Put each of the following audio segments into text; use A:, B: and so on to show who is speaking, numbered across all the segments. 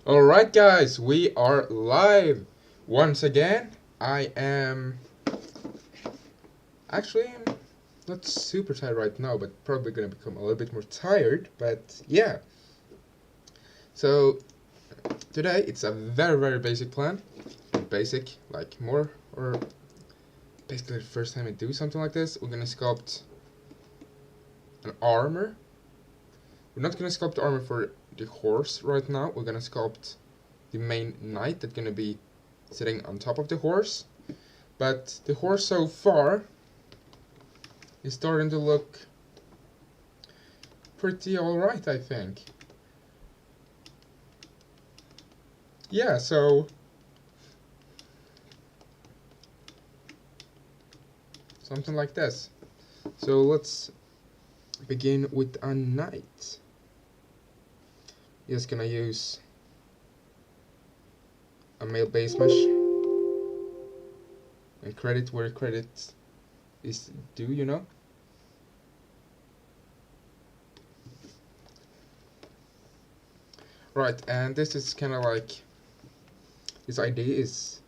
A: Alright guys, we are live once again. I am actually not super tired right now, but probably gonna become a little bit more tired, but yeah. So today it's a very basic plan. Basic, like more or basically the first time I do something like this. We're gonna sculpt an armor. We're not gonna sculpt the armor for the horse right now. We're gonna sculpt the main knight that's gonna be sitting on top of the horse. But the horse so far is starting to look pretty alright, I think. Yeah, so something like this. So let's begin with a knight. Just gonna use a male base mesh and credit where credit is due, you know. Right, and this is kind of like, this idea is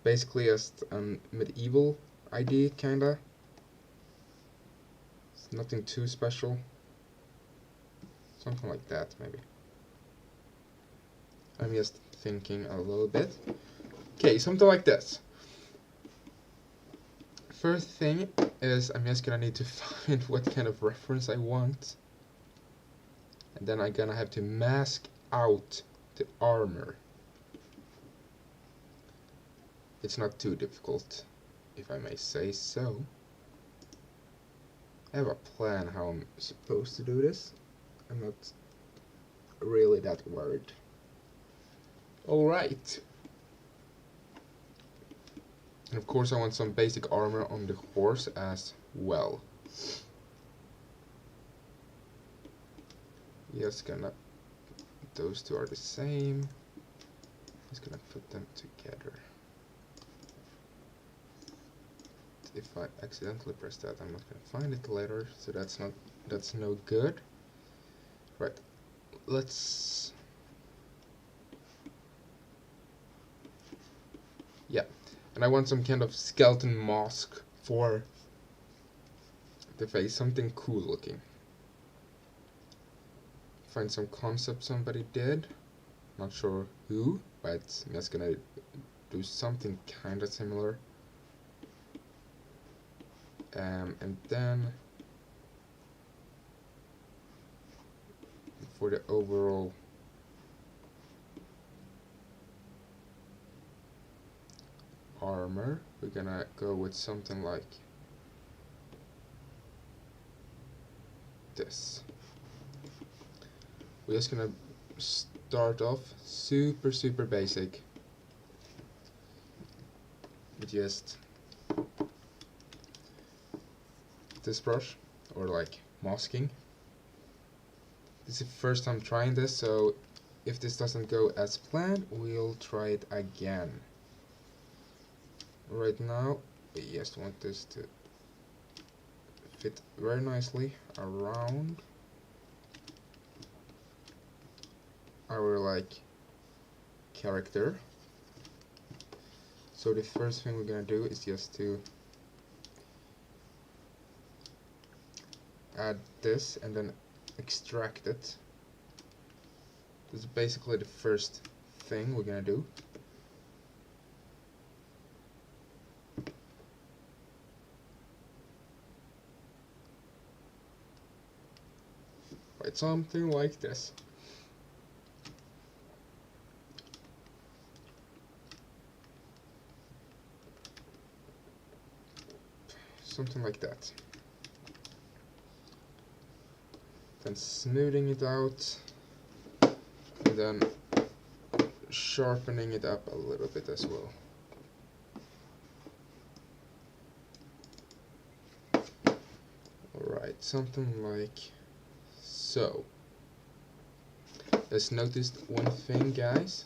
A: basically just a medieval idea, kinda. It's nothing too special. Something like that, maybe. I'm just thinking a little bit. Okay, something like this. First thing is I'm just gonna need to find what kind of reference I want. And then I'm gonna have to mask out the armor. It's not too difficult, if I may say so. I have a plan how I'm supposed to do this. I'm not really that worried. Alright. And of course I want some basic armor on the horse as well. Just gonna, those two are the same. Just gonna put them together. If I accidentally press that, I'm not gonna find it later, so that's no good. Right, let's, yeah, and I want some kind of skeleton mask for the face, something cool looking. Find some concept somebody did, not sure who, but I'm just gonna do something kinda similar. And then for the overall armor, we're gonna go with something like this. We're just gonna start off super basic with just this brush, or like masking. This is the first time trying this, so if this doesn't go as planned, we'll try it again. Right now, we just want this to fit very nicely around our like character. So the first thing we're gonna do is just to add this and then extract it. This is basically the first thing we're gonna do. Right, something like this. Something like that. Then smoothing it out, and then sharpening it up a little bit as well. Alright, something like so. Let's notice one thing, guys.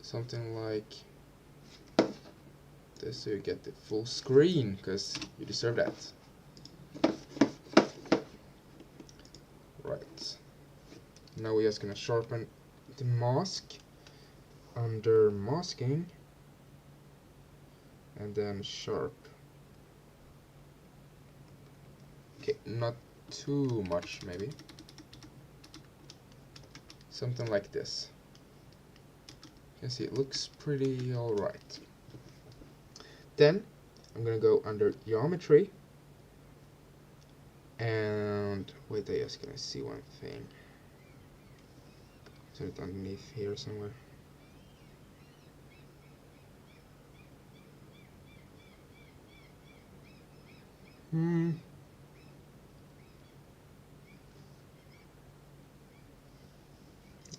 A: Something like this, so you get the full screen, because you deserve that. Right. Now we're just gonna sharpen the mask under masking and then sharp. Okay, not too much maybe. Something like this. You can see it looks pretty alright. Then I'm gonna go under geometry and wait, I just gonna see one thing. Is it underneath here somewhere?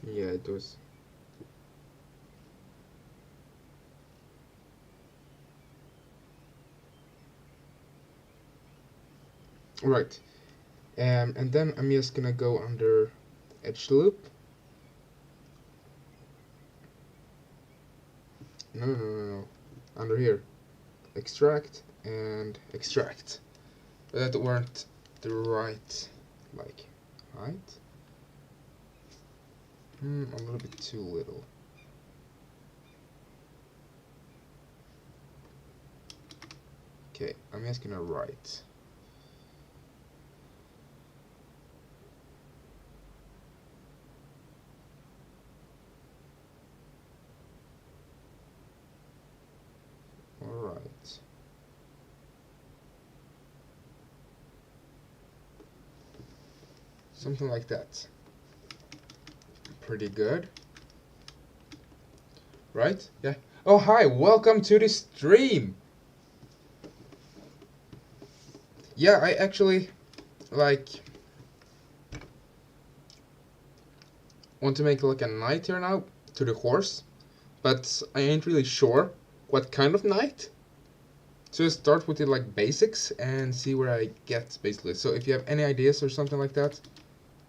A: Yeah, it does. Right. And then I'm just gonna go under edge loop. No. Under here. Extract and extract. But that weren't the right, like, height. A little bit too little. Okay, I'm just gonna write. Alright. Something like that. Pretty good. Right? Yeah. Oh, hi, welcome to the stream! Yeah, I actually, like, want to make like a knight here now to the horse, but I ain't really sure what kind of knight. So I start with the like basics and see where I get basically. So if you have any ideas or something like that,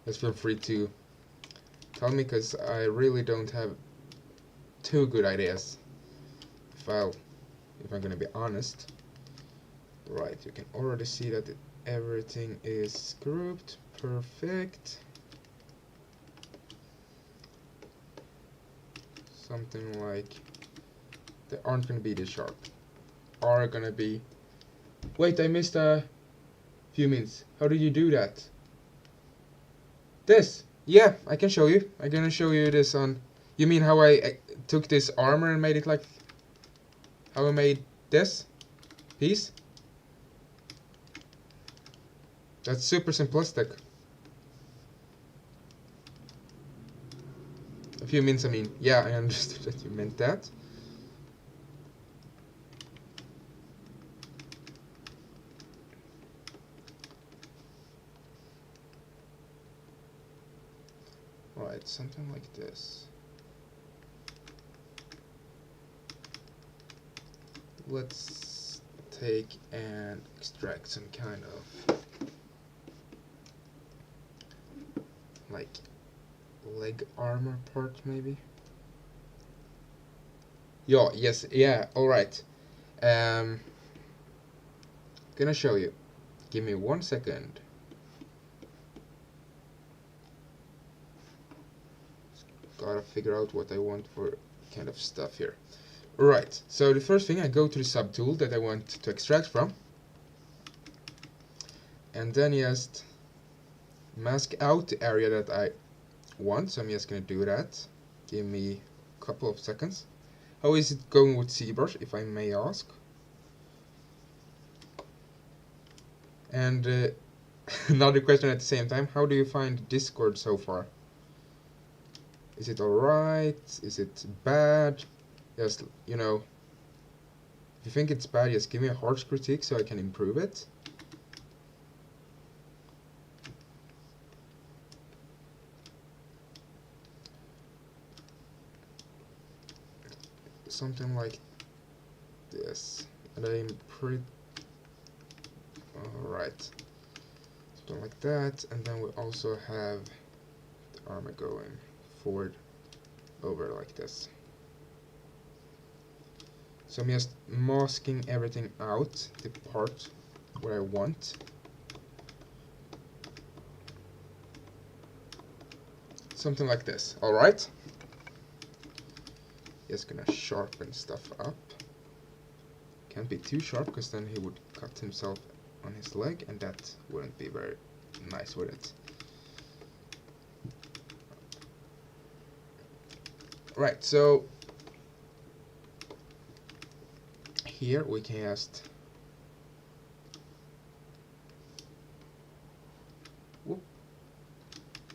A: just feel free to tell me, because I really don't have too good ideas, if I'm gonna be honest. Right, you can already see that everything is grouped perfect. Something like they aren't gonna be this sharp, are gonna be. Wait, I missed a few minutes. How did you do that? This? Yeah, I can show you. I'm gonna show you this on. You mean how I took this armor and made it like how I made this piece? That's super simplistic. A few minutes, I mean. Yeah, I understood that you meant that. Right, something like this. Let's take and extract some kind of like leg armor part maybe. Yo, yes, yeah, alright. Gonna show you. Give me 1 second. Gotta figure out what I want for kind of stuff here. Right, so the first thing, I go to the subtool that I want to extract from, and then just mask out the area that I want. So I'm just gonna do that. Give me a couple of seconds. How is it going with ZBrush, if I may ask? And another question at the same time, how do you find Discord so far? Is it alright? Is it bad? Just, you know, if you think it's bad, just give me a harsh critique so I can improve it. Something like this. And I'm pretty... Alright. Something like that. And then we also have the armor going forward over like this. So I'm just masking everything out, the part where I want. something like this. Alright. Just gonna sharpen stuff up. Can't be too sharp, because then he would cut himself on his leg, and that wouldn't be very nice, would it? Right, so here we can just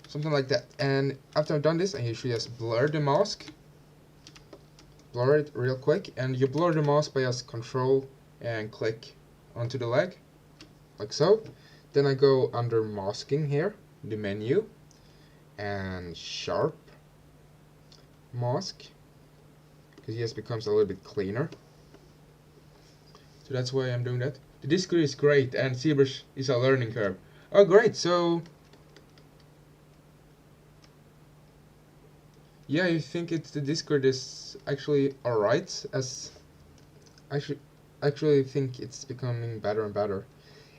A: something like that. And after I've done this, I usually just blur the mask. Blur it real quick, and you blur the mask by just control and click onto the leg, like so. Then I go under masking here, the menu, and sharp mask, because it just becomes a little bit cleaner. So that's why I'm doing that. The Discord is great, and ZBrush is a learning curve. Oh great, so yeah, I think the Discord is actually alright, as actually think it's becoming better and better.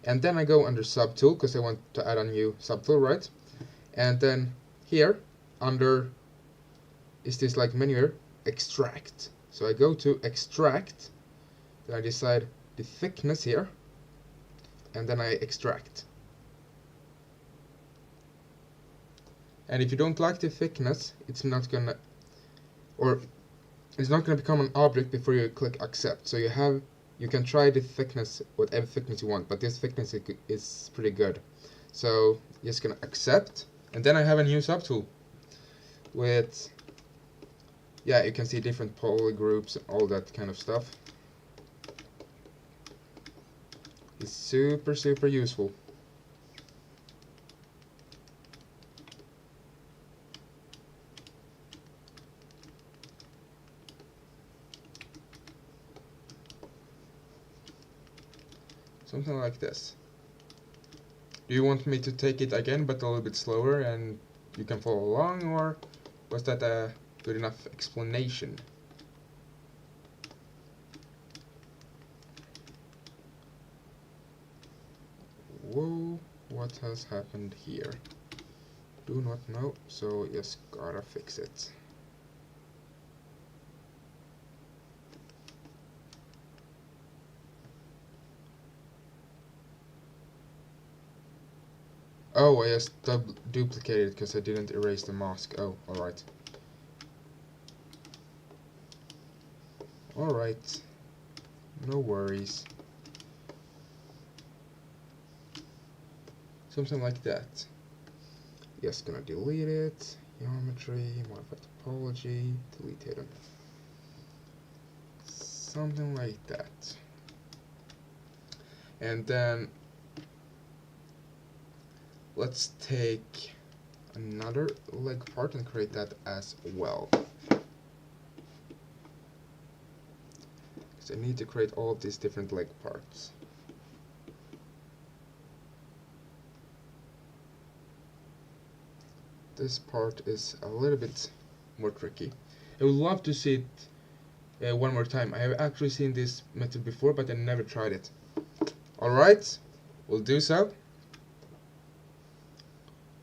A: And then I go under subtool, because I want to add a new subtool, right? And then here, under, is this like menu here, extract. So I go to extract, then I decide the thickness here, and then I extract. And if you don't like the thickness, it's not gonna become an object before you click accept. So you can try the thickness, whatever thickness you want, but this thickness is pretty good. So just gonna accept, and then I have a new subtool with, yeah, you can see different poly groups and all that kind of stuff. It's super useful. Something like this. Do you want me to take it again, but a little bit slower, and you can follow along, or was that a good enough explanation? Whoa, what has happened here? Do not know, so just gotta fix it. Oh, I just duplicated it because I didn't erase the mask. Oh, alright. Alright. No worries. Something like that. Just gonna delete it. Geometry, modify topology, delete hidden. Something like that. And then let's take another leg part and create that as well. So I need to create all of these different leg parts. This part is a little bit more tricky. I would love to see it one more time. I have actually seen this method before, but I never tried it. Alright, we'll do so.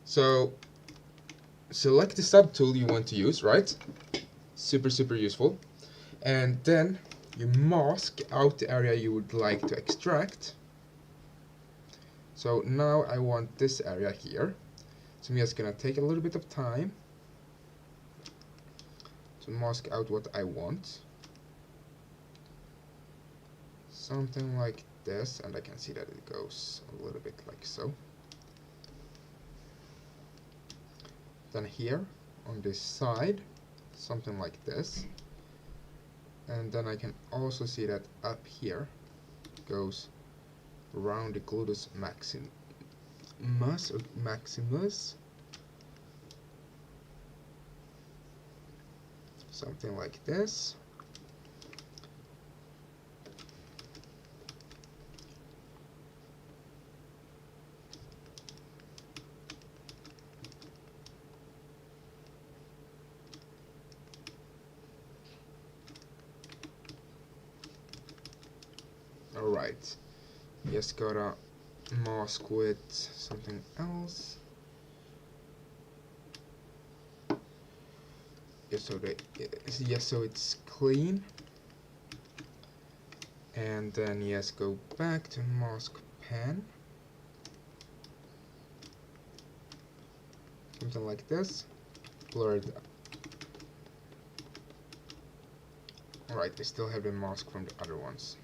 A: So, select the subtool you want to use, right? Super useful. And then you mask out the area you would like to extract. So now I want this area here. So I'm just gonna take a little bit of time to mask out what I want. Something like this, and I can see that it goes a little bit like so. Then here on this side, something like this. And then I can also see that up here goes around the gluteus maximus, something like this. Alright, just gotta mask with something else. so it's clean. And then yes, go back to mask pan. Something like this. Blur it. Alright, I still have the mask from the other ones.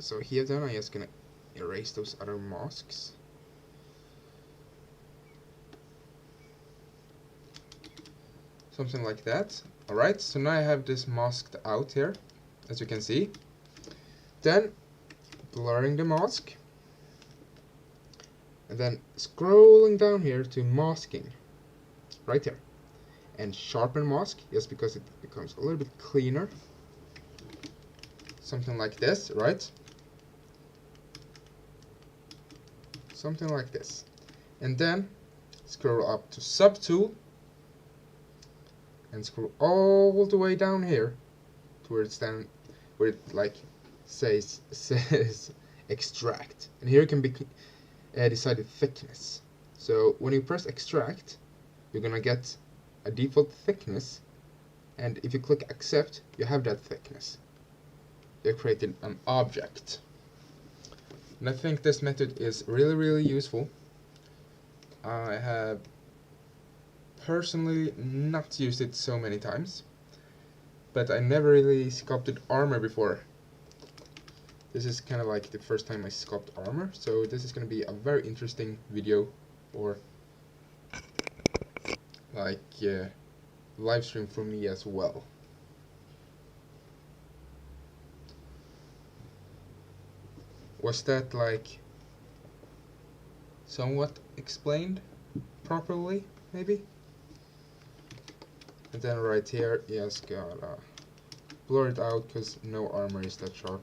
A: So here then I'm just gonna erase those other masks. Something like that. Alright, so now I have this masked out here, as you can see. Then blurring the mask. And then scrolling down here to masking. Right here. And sharpen mask, just because it becomes a little bit cleaner. Something like this, right? Something like this. And then scroll up to subtool and scroll all the way down here to where it's down, where it like says extract, and here can be decided thickness. So when you press extract, you're gonna get a default thickness, and if you click accept, you have that thickness. You created an object. And I think this method is really useful. I have personally not used it so many times, but I never really sculpted armor before. This is kind of like the first time I sculpt armor, so this is going to be a very interesting video, or like live stream for me as well. Was that like somewhat explained properly, maybe? And then right here, yes, gotta blur it out because no armor is that sharp.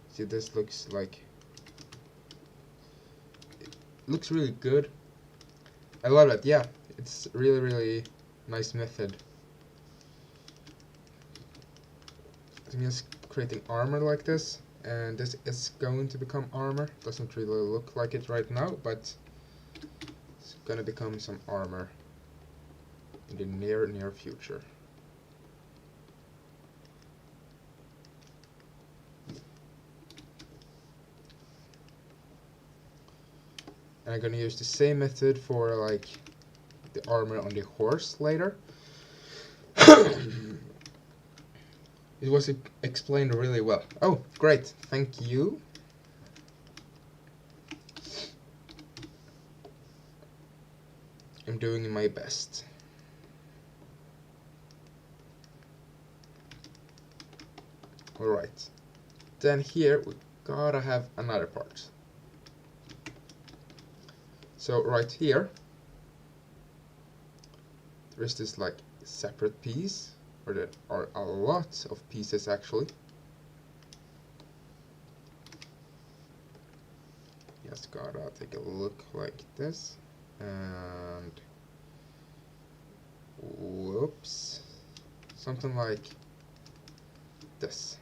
A: See, this looks like, it looks really good. I love it. Yeah, it's really nice method. I'm just creating armor like this, and this is going to become armor. Doesn't really look like it right now, but it's gonna become some armor in the near future. And I'm gonna use the same method for like the armor on the horse later. It was explained really well. Oh, great, thank you. I'm doing my best. Alright, then here we gotta have another part. So right here, there's this like separate piece, or there are a lot of pieces actually. Just gotta take a look like this, and whoops, something like this.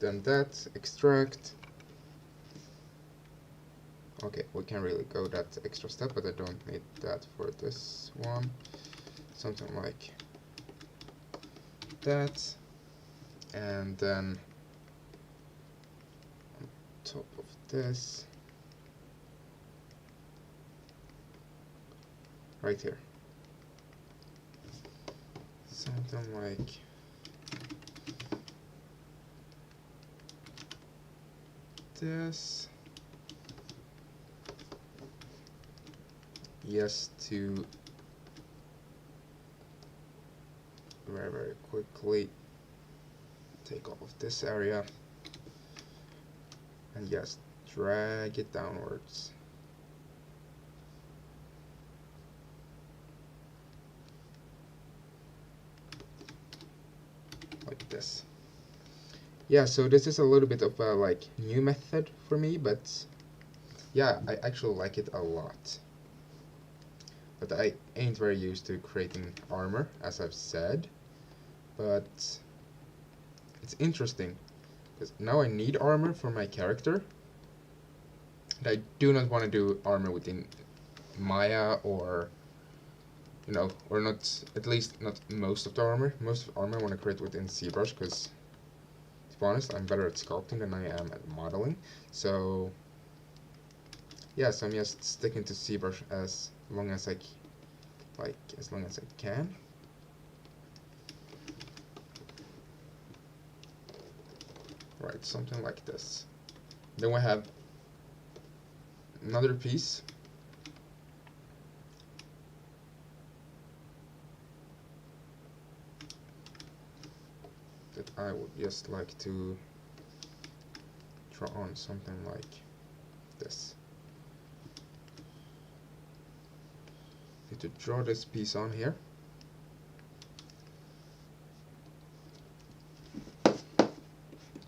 A: Then that, extract. Okay, we can really go that extra step, but I don't need that for this one. Something like that. And then on top of this, right here, something like this. Yes, to very quickly take all of this area and just drag it downwards. Like this. Yeah, so this is a little bit of a like new method for me, but yeah, I actually like it a lot. But I ain't very used to creating armor, as I've said, but it's interesting. because now I need armor for my character. And I do not want to do armor within Maya, or or not, at least not most of the armor. Most of the armor I want to create within ZBrush, because to be honest, I'm better at sculpting than I am at modeling. So yeah, so I'm just sticking to ZBrush as long as I can. Right, something like this. Then we have another piece. That I would just like to draw on something like this. Need to draw this piece on here.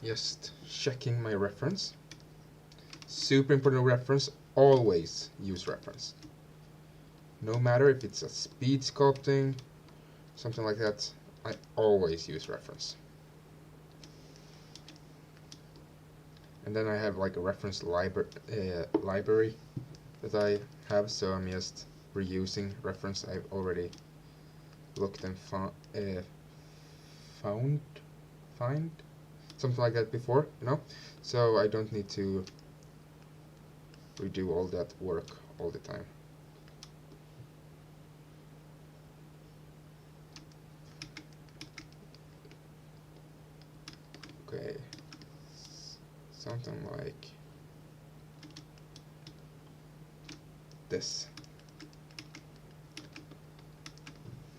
A: Just checking my reference. Super important reference, always use reference. No matter if it's a speed sculpting, something like that, I always use reference. And then I have like a reference library that I have, so I'm just reusing reference I've already looked and found something like that before, so I don't need to redo all that work all the time. Okay, something like this.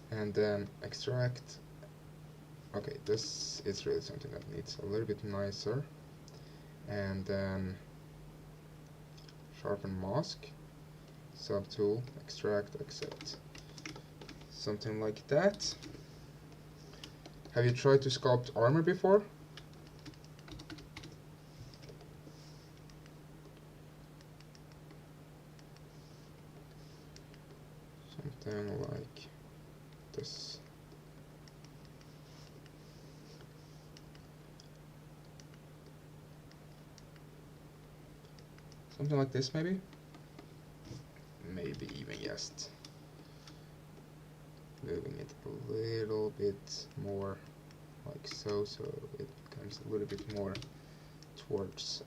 A: And then extract. Okay, this is really something that needs a little bit nicer. And then sharpen mask, subtool, extract, accept. Something like that. Have you tried to sculpt armor before? Something like this. Something like this, maybe? Maybe even just moving it a little bit more like so it becomes a little bit more towards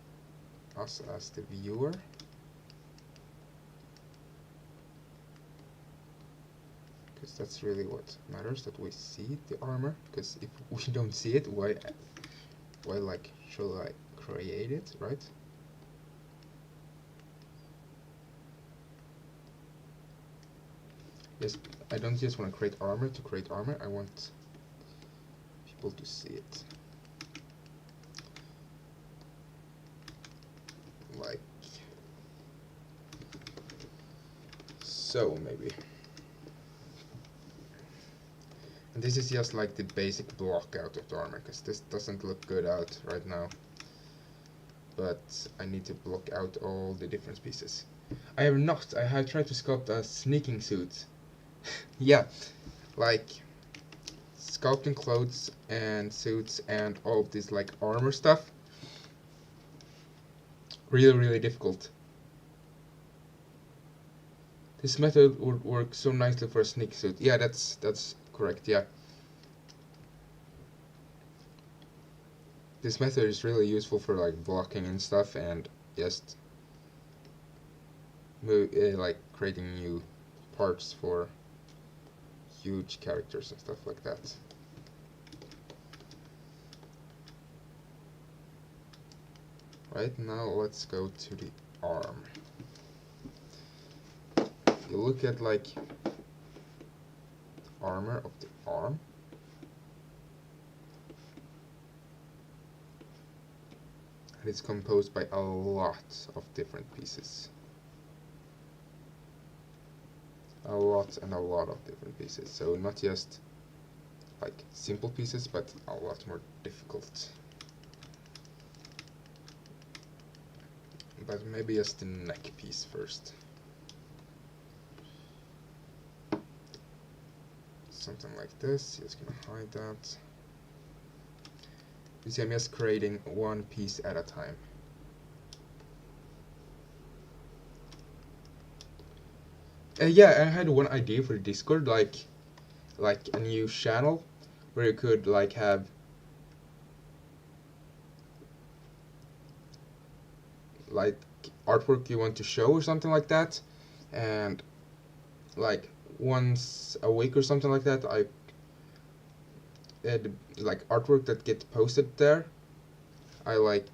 A: us as the viewer. Because that's really what matters, that we see the armor. Because if we don't see it, why like should I create it, right? Yes, I don't just want to create armor to create armor, I want people to see it. Like so, maybe. And this is just like the basic block out of the armor, because this doesn't look good out right now. But I need to block out all the different pieces. I have tried to sculpt a sneaking suit. Yeah, like sculpting clothes and suits and all of this like armor stuff. Really difficult. This method would work so nicely for a sneak suit. Yeah, that's correct, yeah. This method is really useful for like blocking and stuff, and just like creating new parts for huge characters and stuff like that. Right, now let's go to the arm. You look at like the armor of the arm. And it's composed by a lot of different pieces. A lot of different pieces. So not just like simple pieces, but a lot more difficult. But maybe just the neck piece first. Something like this, just gonna hide that. You see, I'm just creating one piece at a time. Yeah, I had one idea for Discord, like a new channel where you could like have like artwork you want to show or something like that, and like once a week or something like that, I had like artwork that gets posted there. I like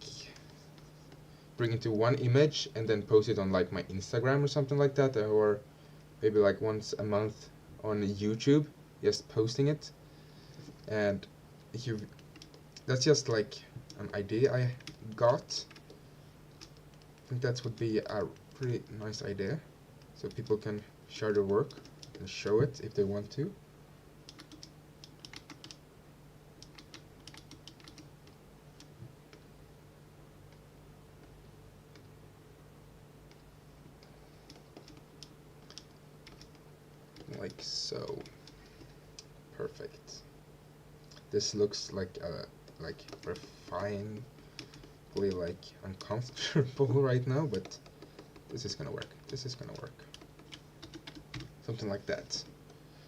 A: bring it to one image and then post it on like my Instagram or something like that, or maybe like once a month on YouTube, just posting it. And if you, that's just like an idea I got. I think that would be a pretty nice idea, so people can share their work and show it if they want to. Like so. Perfect. This looks like refinedly like uncomfortable right now, but this is gonna work. This is gonna work. Something like that.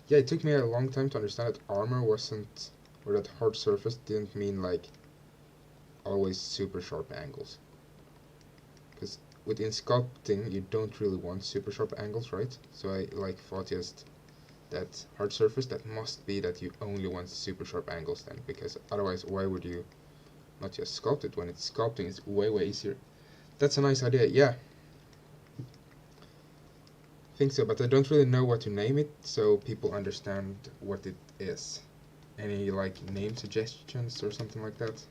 A: Yeah, it took me a long time to understand that armor wasn't, or that hard surface didn't mean like always super sharp angles. Because within sculpting, you don't really want super sharp angles, right? So I like thought just that hard surface, that must be that you only want super sharp angles then, because otherwise why would you not just sculpt it? When it's sculpting, it's way easier. That's a nice idea, yeah. I think so, but I don't really know what to name it so people understand what it is. Any like name suggestions or something like that?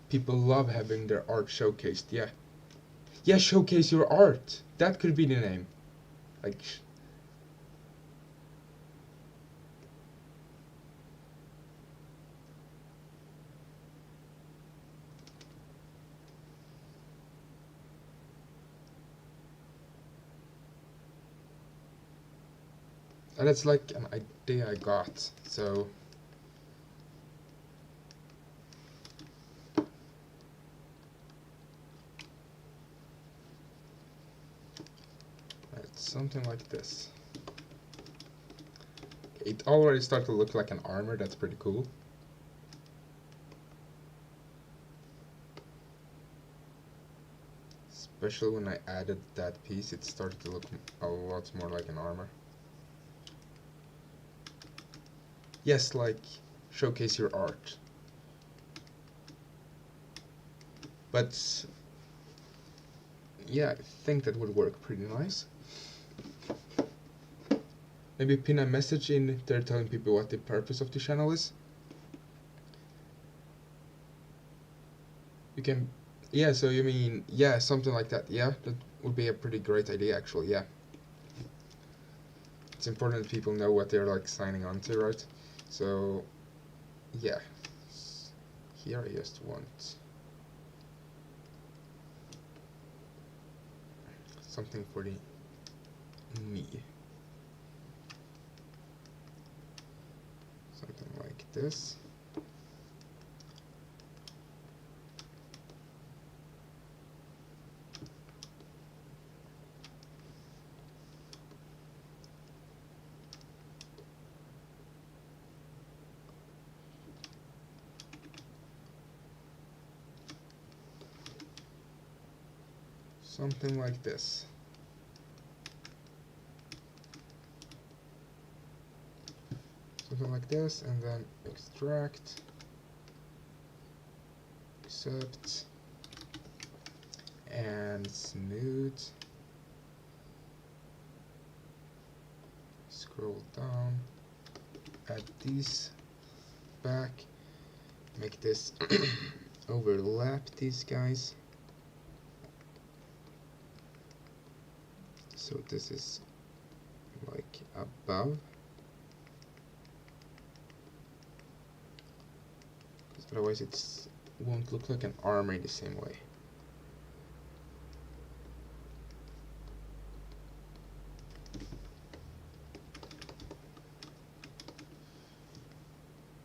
A: People love having their art showcased, yeah. Yeah, showcase your art! That could be the name. Like, and it's like an idea I got, so it's something like this. It already started to look like an armor, that's pretty cool. Especially when I added that piece, it started to look a lot more like an armor. Yes, like, showcase your art. But, yeah, I think that would work pretty nice. Maybe pin a message in there telling people what the purpose of the channel is. You can, yeah, so you mean, yeah, something like that. Yeah, that would be a pretty great idea, actually, yeah. It's important that people know what they're, like, signing on to, right? So, yeah. Here I just want something for the knee. Something like this. Something like this. Something like this, and then extract, accept, and smooth. Scroll down, add these back, make this overlap these guys. So this is like above. Otherwise it's won't look like an armor in the same way.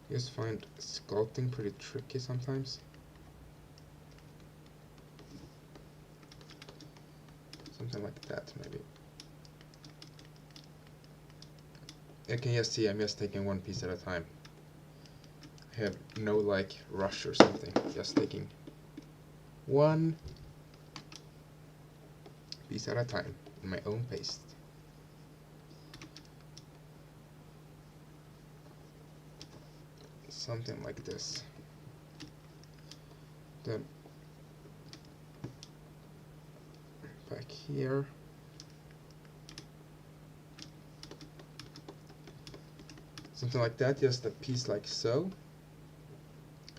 A: I just find sculpting pretty tricky sometimes. Something like that, maybe. You can just see I'm just taking one piece at a time. I have no like rush or something, just taking one piece at a time in my own pace. Something like this. Then back here. Something like that, just a piece like so.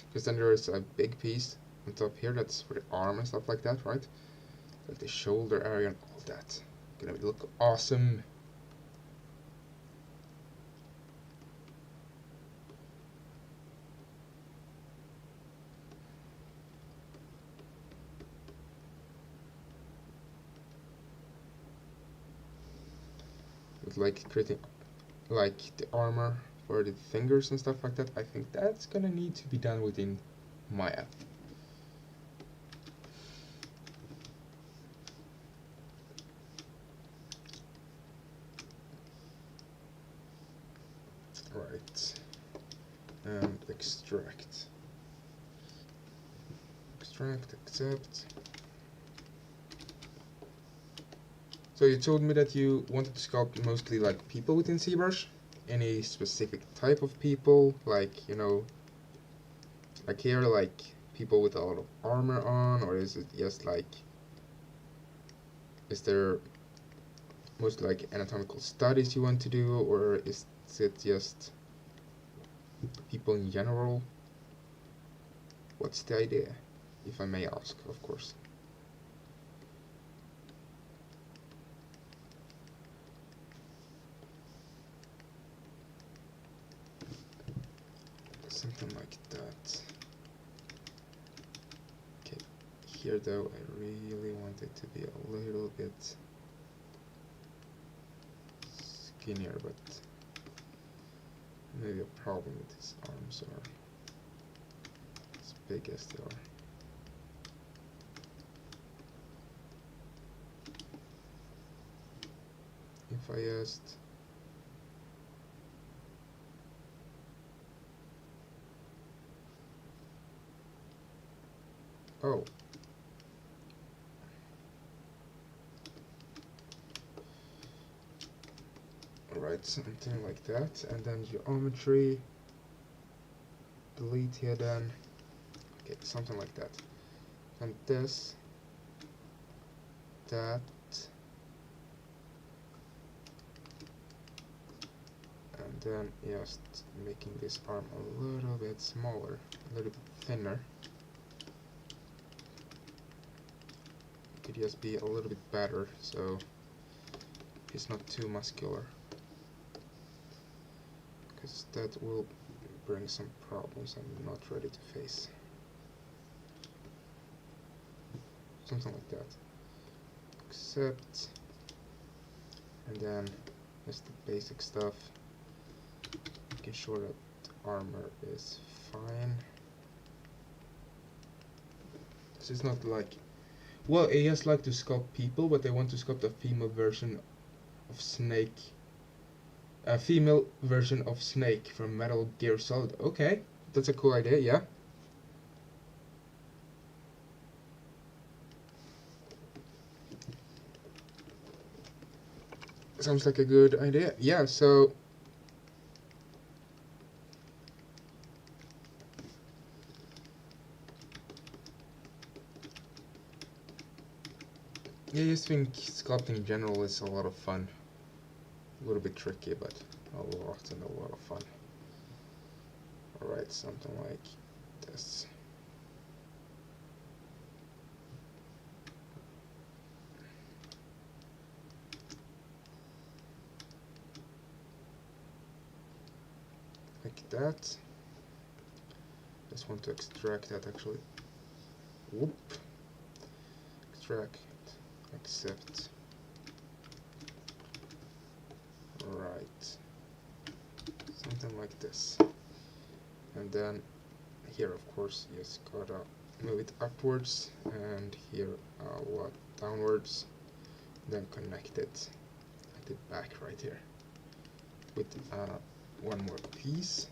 A: Because then there is a big piece on top here that's for the arm and stuff like that, right? Like the shoulder area and all that. Gonna look awesome. With like creating like the armor for the fingers and stuff like that, I think that's gonna need to be done within Maya. Right. And extract. Extract, accept. So you told me that you wanted to sculpt mostly like people within ZBrush. Any specific type of people, like, you know, like here, like people with a lot of armor on, or is it just like, is there most like anatomical studies you want to do, or is it just people in general? What's the idea, if I may ask, of course? Something like that. Okay, here though I really want it to be a little bit skinnier, but maybe a problem with his arms are as big as they are. If I just oh, alright, something like that, and then geometry, delete here then, okay, something like that, and this, that, and then just making this arm a little bit smaller, a little bit thinner. It could just be a little bit better, so it's not too muscular, because that will bring some problems I'm not ready to face. Something like that. Accept, and then just the basic stuff, making sure that the armor is fine. This is not like, well, I just like to sculpt people, but I want to sculpt a female version of Snake. A female version of Snake from Metal Gear Solid. Okay, that's a cool idea, yeah. Sounds like a good idea. Yeah, so yeah, I just think sculpting in general is a lot of fun. A little bit tricky, but a lot of fun. Alright, something like this. Like that. Just just want to extract that actually. Whoop. Extract, accept. Right. Something like this. And then here, of course, you just gotta move it upwards, and here what downwards. Then connect it back right here with one more piece.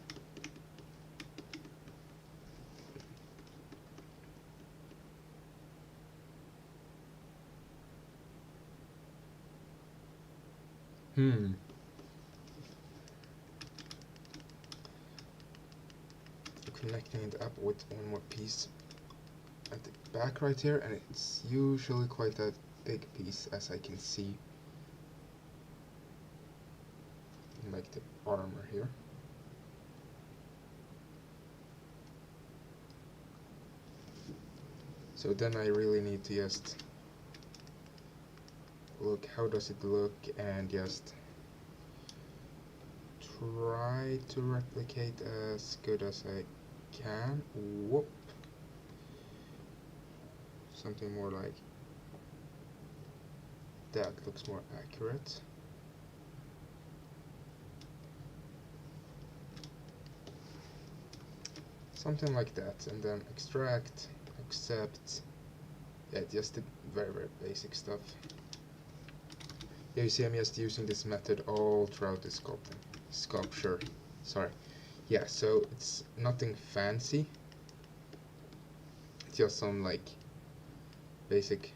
A: Connecting it up with one more piece at the back right here, and it's usually quite a big piece, as I can see, like the armor here. So then I really need to just look how does it look and just try to replicate as good as I can. Whoop. Something more like that looks more accurate. Something like that, and then extract, accept. Yeah, just the very, very basic stuff. Yeah, you see I'm just using this method all throughout the sculpture. Sorry. Yeah, so it's nothing fancy. It's just some like basic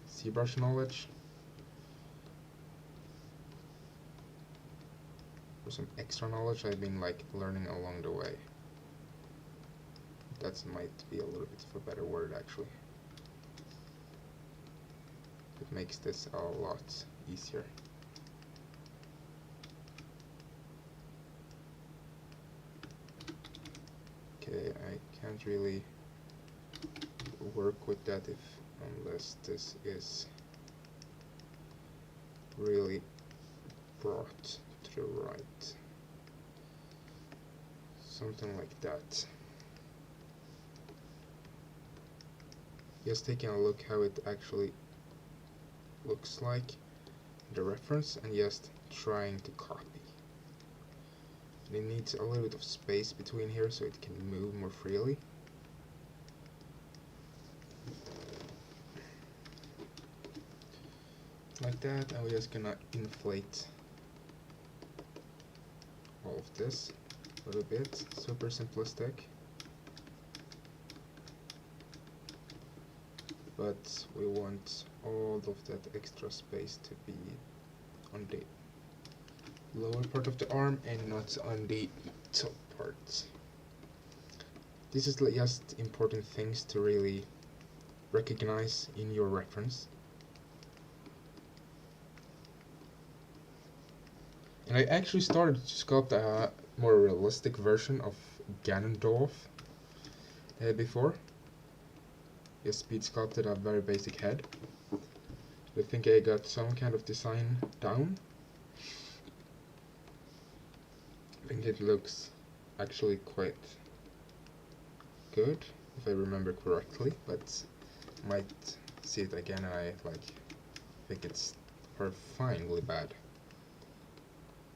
A: ZBrush knowledge. Or some extra knowledge I've been like learning along the way. That might be a little bit of a better word actually. It makes this a lot easier. Okay, I can't really work with that unless this is really brought to the right. Something like that. Just taking a look how it actually looks like the reference and just trying to copy. And it needs a little bit of space between here so it can move more freely. Like that, and we're just gonna inflate all of this a little bit. Super simplistic. But we want all of that extra space to be on the lower part of the arm and not on the top part. This is just important things to really recognize in your reference. And I actually started to sculpt a more realistic version of Ganondorf before. Just speed sculpted a very basic head. I think I got some kind of design down. I think it looks actually quite good, if I remember correctly, but might see it again and I think it's horrifyingly bad.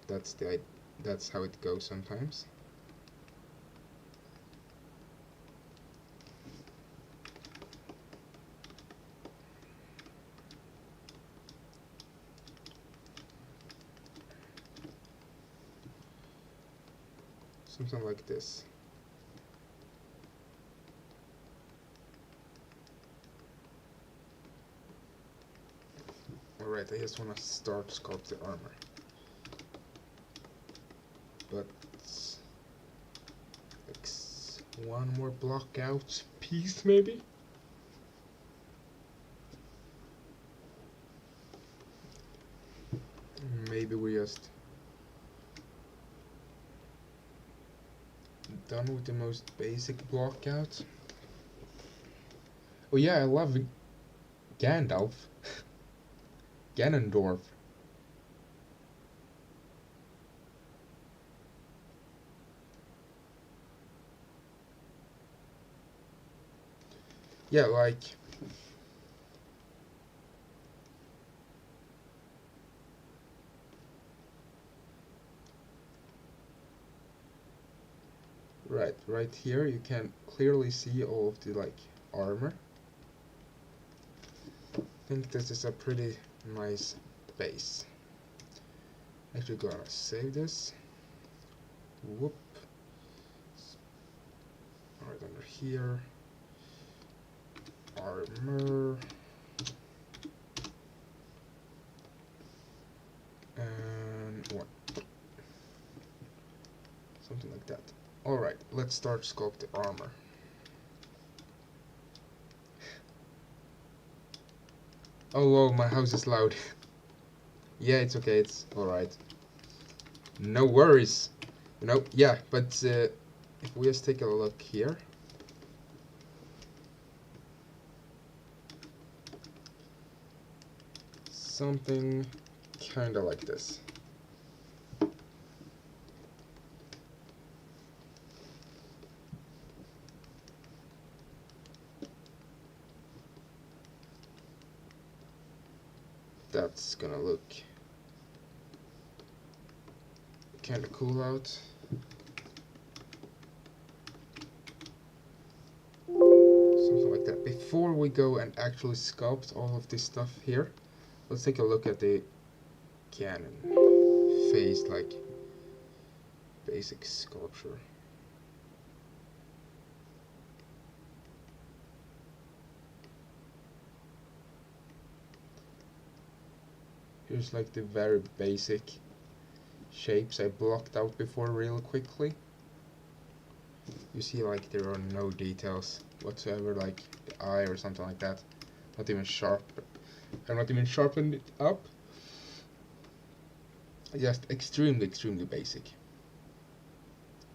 A: That's how it goes sometimes. Something like this. Alright, I just want to start sculpt the armor. But one more block out piece maybe? Maybe we just done with the most basic block out. Oh yeah, I love Gandalf. Ganondorf. yeah, like right here you can clearly see all of the like armor. I think this is a pretty nice base. Actually gonna save this. Whoop. Right under here. Armor. And one. Something like that. Alright, let's start sculpting armor. Oh, whoa, my house is loud. Yeah, it's okay, it's alright. No worries. You know, yeah, but if we just take a look here. Something kinda like this. That's gonna look kinda cool out. Something like that. Before we go and actually sculpt all of this stuff here, let's take a look at the cannon face, like basic sculpture. Here's like the very basic shapes I blocked out before real quickly. You see like there are no details whatsoever, like the eye or something like that. Not even sharp. I'm not even sharpened it up. Just extremely basic.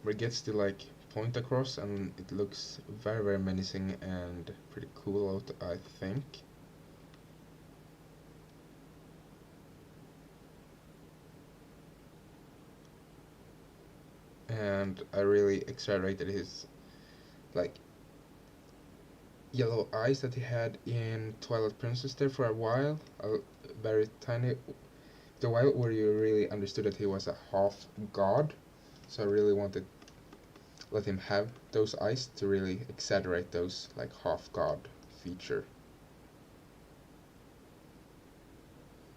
A: Where it gets the like point across and it looks very menacing and pretty cool out, I think. And I really exaggerated his like yellow eyes that he had in Twilight Princess there for a while, very tiny, the while where you really understood that he was a half god. So I really wanted to let him have those eyes to really exaggerate those like half god feature.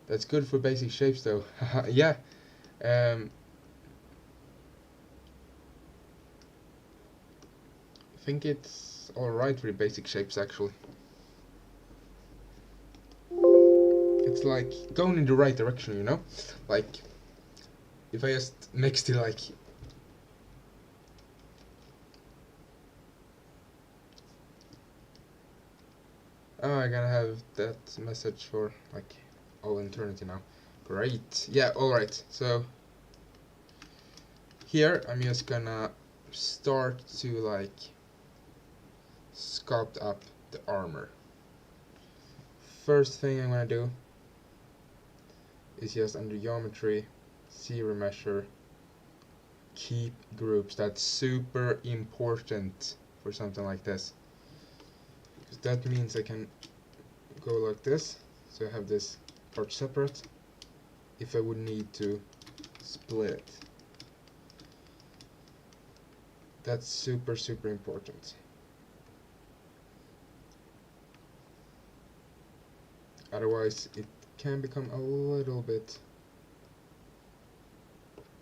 A: That's good for basic shapes though. Yeah. I think it's alright with basic shapes actually. It's like going in the right direction, you know? Like, if I just next to like... Oh, I'm gonna have that message for like all eternity now. Great. Yeah, alright. So, here I'm just gonna start to like sculpt up the armor. First thing I'm gonna do is just under geometry, zero measure, keep groups. That's super important for something like this, because that means I can go like this, so I have this part separate if I would need to split it. That's super important. Otherwise it can become a little bit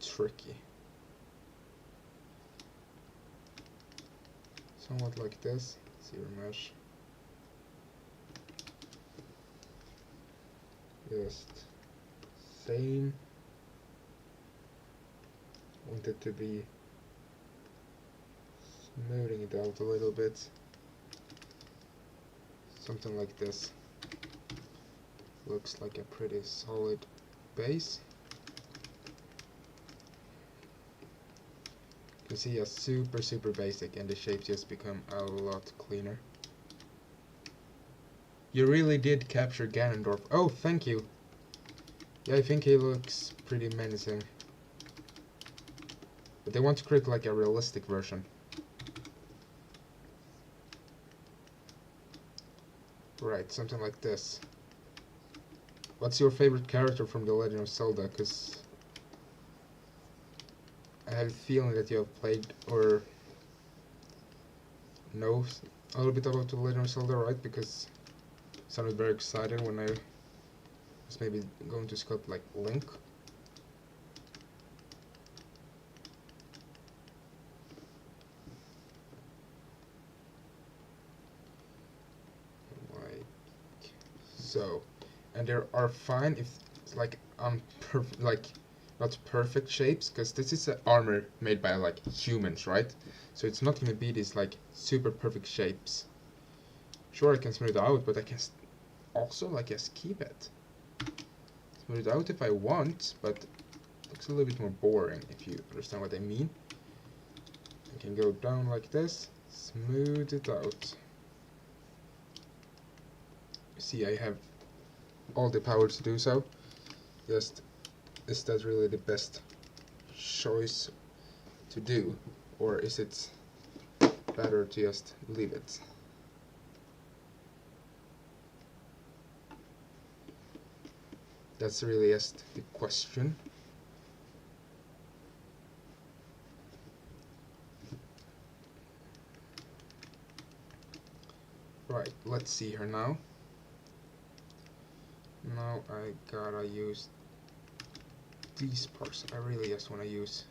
A: tricky. Somewhat like this, zero mesh. Just same. Want it to be smoothing it out a little bit. Something like this. Looks like a pretty solid base. You can see a super basic, and the shapes just become a lot cleaner. You really did capture Ganondorf. Oh, thank you. Yeah, I think he looks pretty menacing. But they want to create like a realistic version. Right, something like this. What's your favorite character from The Legend of Zelda? Because I have a feeling that you have played or know a little bit about The Legend of Zelda, right? Because it sounded very excited when I was maybe going to sculpt like Link. Like so. And there are fine if it's like like not perfect shapes, because this is an armor made by like humans, right? So it's not gonna be these like super perfect shapes. Sure, I can smooth it out, but I can also like just keep it. Smooth it out if I want, but it looks a little bit more boring if you understand what I mean. I can go down like this, smooth it out. See, I have all the power to do so. Just, is that really the best choice to do, or is it better to just leave it? That's really just the question. Right, let's see here now. Now I gotta use these parts. I really just wanna use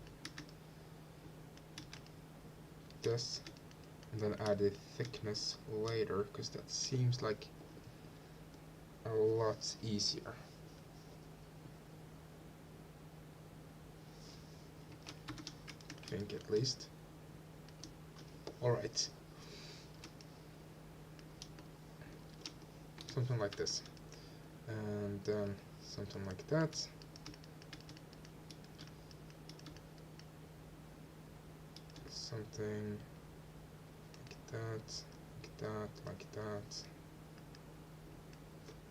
A: this and then add the thickness later, because that seems like a lot easier. I think, at least. Alright. Something like this. And then something like that. Something like that, like that.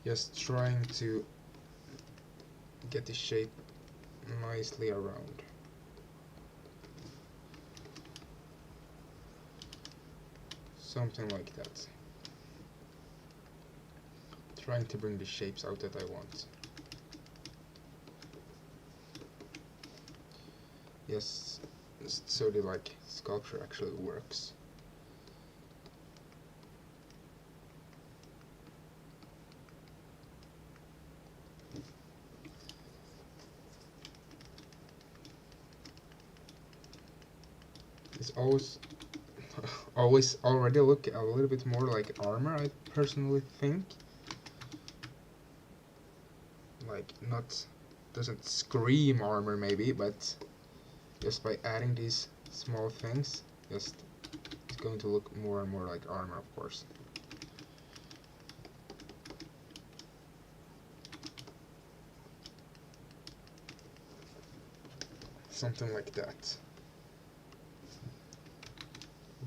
A: Just trying to get the shape nicely around. Something like that. Trying to bring the shapes out that I want. Yes, so the like sculpture actually works. It's always already look a little bit more like armor, I personally think. Like, not, doesn't scream armor maybe, but just by adding these small things, just it's going to look more and more like armor, of course. Something like that.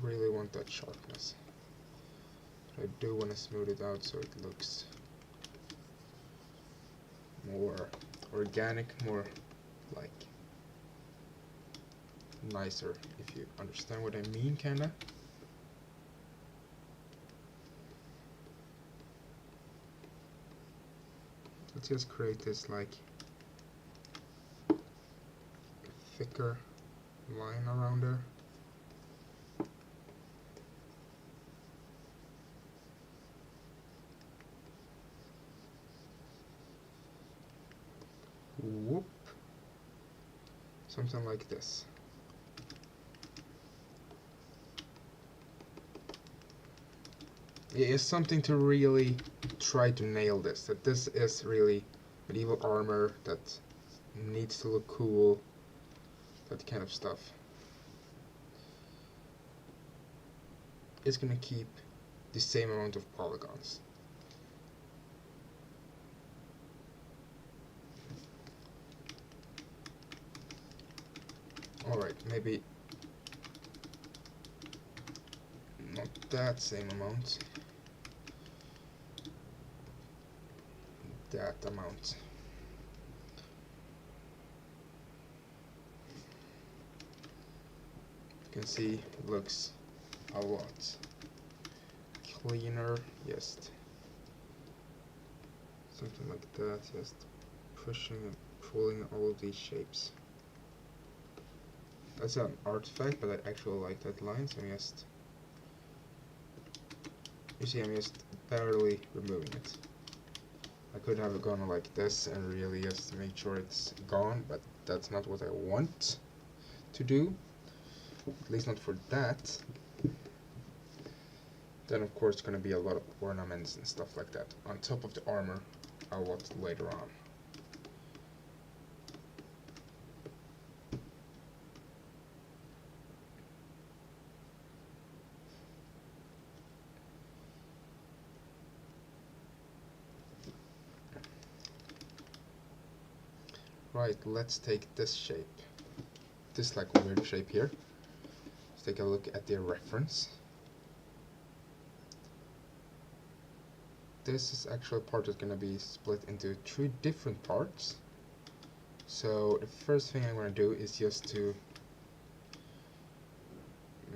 A: Really want that sharpness. But I do want to smooth it out so it looks more organic, more like nicer, if you understand what I mean, kinda. Let's just create this like thicker line around there. Whoop. Something like this. It's something to really try to nail this. That this is really medieval armor that needs to look cool. That kind of stuff. It's gonna keep the same amount of polygons. Alright, maybe not that same amount. That amount. You can see it looks a lot cleaner. Just Something like that, just pushing and pulling all of these shapes. That's an artifact, but I actually like that line, so I'm just... You see, I'm just barely removing it. I could have gone like this and really just make sure it's gone, but that's not what I want to do. At least not for that. Then of course it's gonna be a lot of ornaments and stuff like that on top of the armor a lot later on. Right, let's take this shape. This like weird shape here. Let's take a look at the reference. This is actually a part that's going to be split into 3 different parts. So the first thing I'm going to do is just to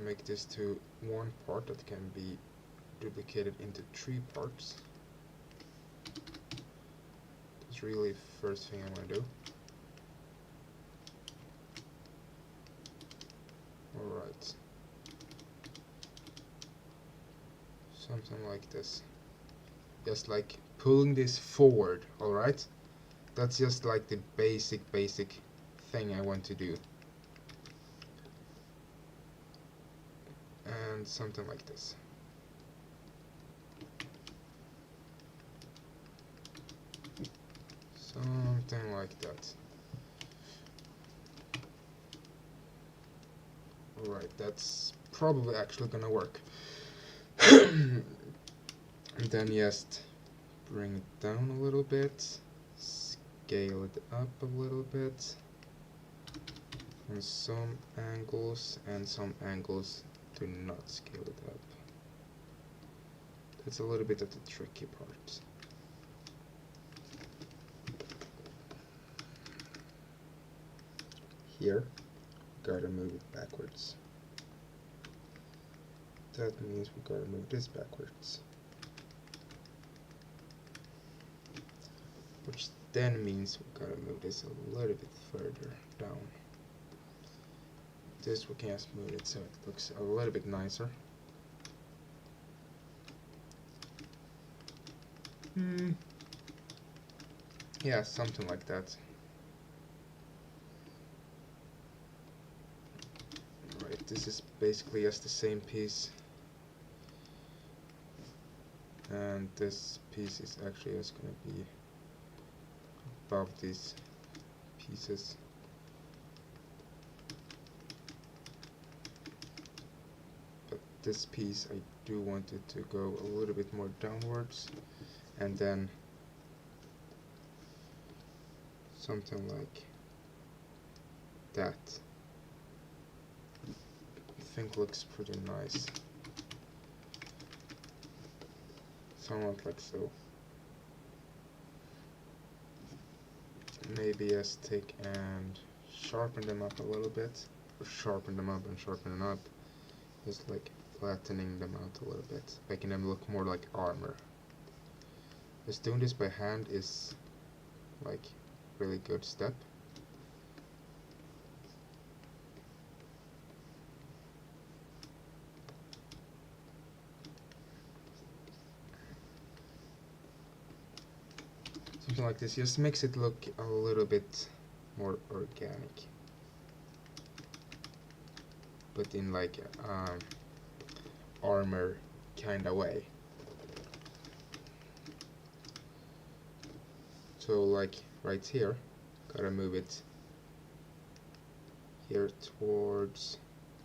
A: make this to one part that can be duplicated into 3 parts. That's really the first thing I'm going to do. Alright. Something like this. Just like pulling this forward, alright? That's just like the basic thing I want to do. And something like this. Something like that. Alright, that's probably actually gonna work. And then just bring it down a little bit, scale it up a little bit, on some angles, and some angles do not scale it up. That's a little bit of the tricky part. Here, gotta move it backwards. That means we gotta move this backwards. Which then means we gotta move this a little bit further down. This we can just move it so it looks a little bit nicer. Yeah, something like that. Right, this is basically just the same piece. And this piece is actually just going to be above these pieces. But this piece I do want it to go a little bit more downwards, and then something like that. I think looks pretty nice. Somewhat like so. Maybe just take and sharpen them up a little bit, or sharpen them up and sharpen them up, just like flattening them out a little bit, making them look more like armor. Just doing this by hand is like really good step. Something like this just makes it look a little bit more organic, but in like armor kinda way. So like right here, gotta move it here towards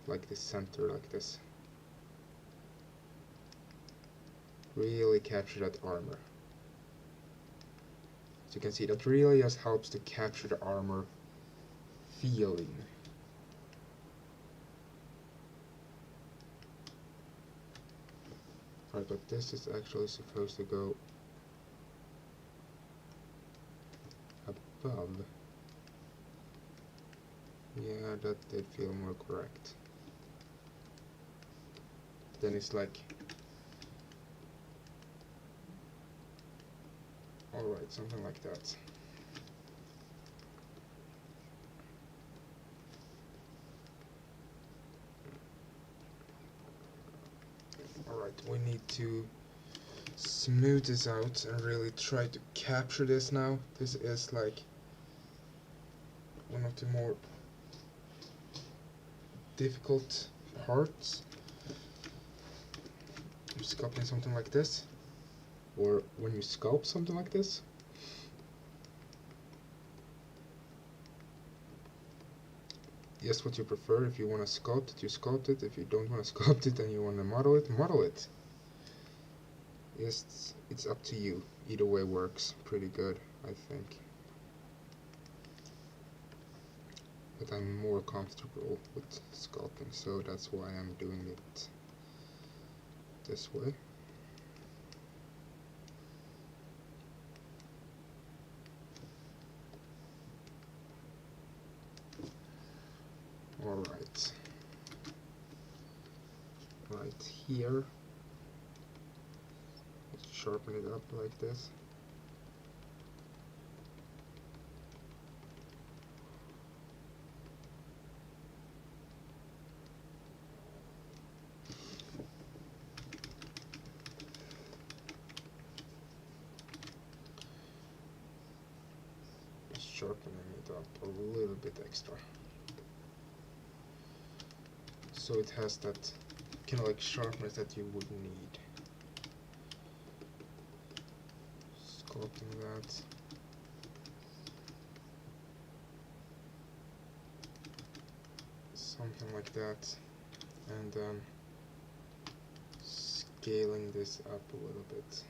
A: like the center, like this. Really capture that armor. So you can see that really just helps to capture the armor feeling. Right, but this is actually supposed to go above. Yeah, that did feel more correct. Then it's like Alright, something like that. Alright, we need to smooth this out and really try to capture this now. This is like one of the more difficult parts of sculpting something like this, or when you sculpt something like this. Yes, what you prefer. If you want to sculpt it, you sculpt it. If you don't want to sculpt it and you want to model it, model it. Yes, it's up to you. Either way works pretty good, I think. But I'm more comfortable with sculpting, so that's why I'm doing it this way. Alright. Right here. Let's sharpen it up like this. Sharpening it up a little bit extra, so it has that kind of like sharpness that you would need. Sculpting that. Something like that, and then scaling this up a little bit.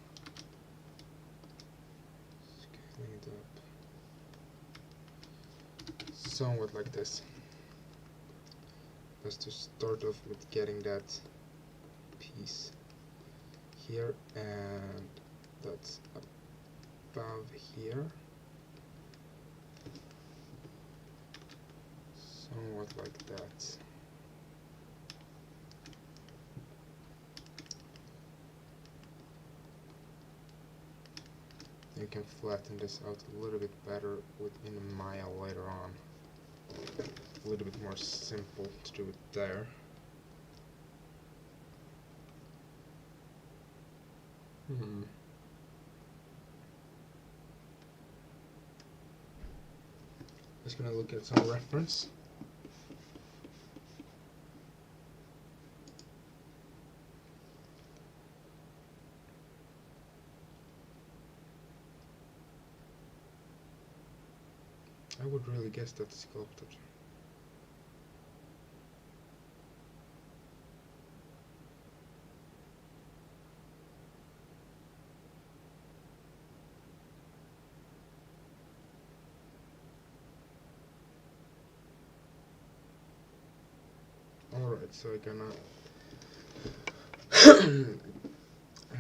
A: Scaling it up. Somewhat like this. Just to start off with getting that piece here, and that's above here. Somewhat like that. You can flatten this out a little bit better within a mile later on. A little bit more simple to do it there. Just gonna look at some reference. I would really guess that's sculpted. Alright, so I'm gonna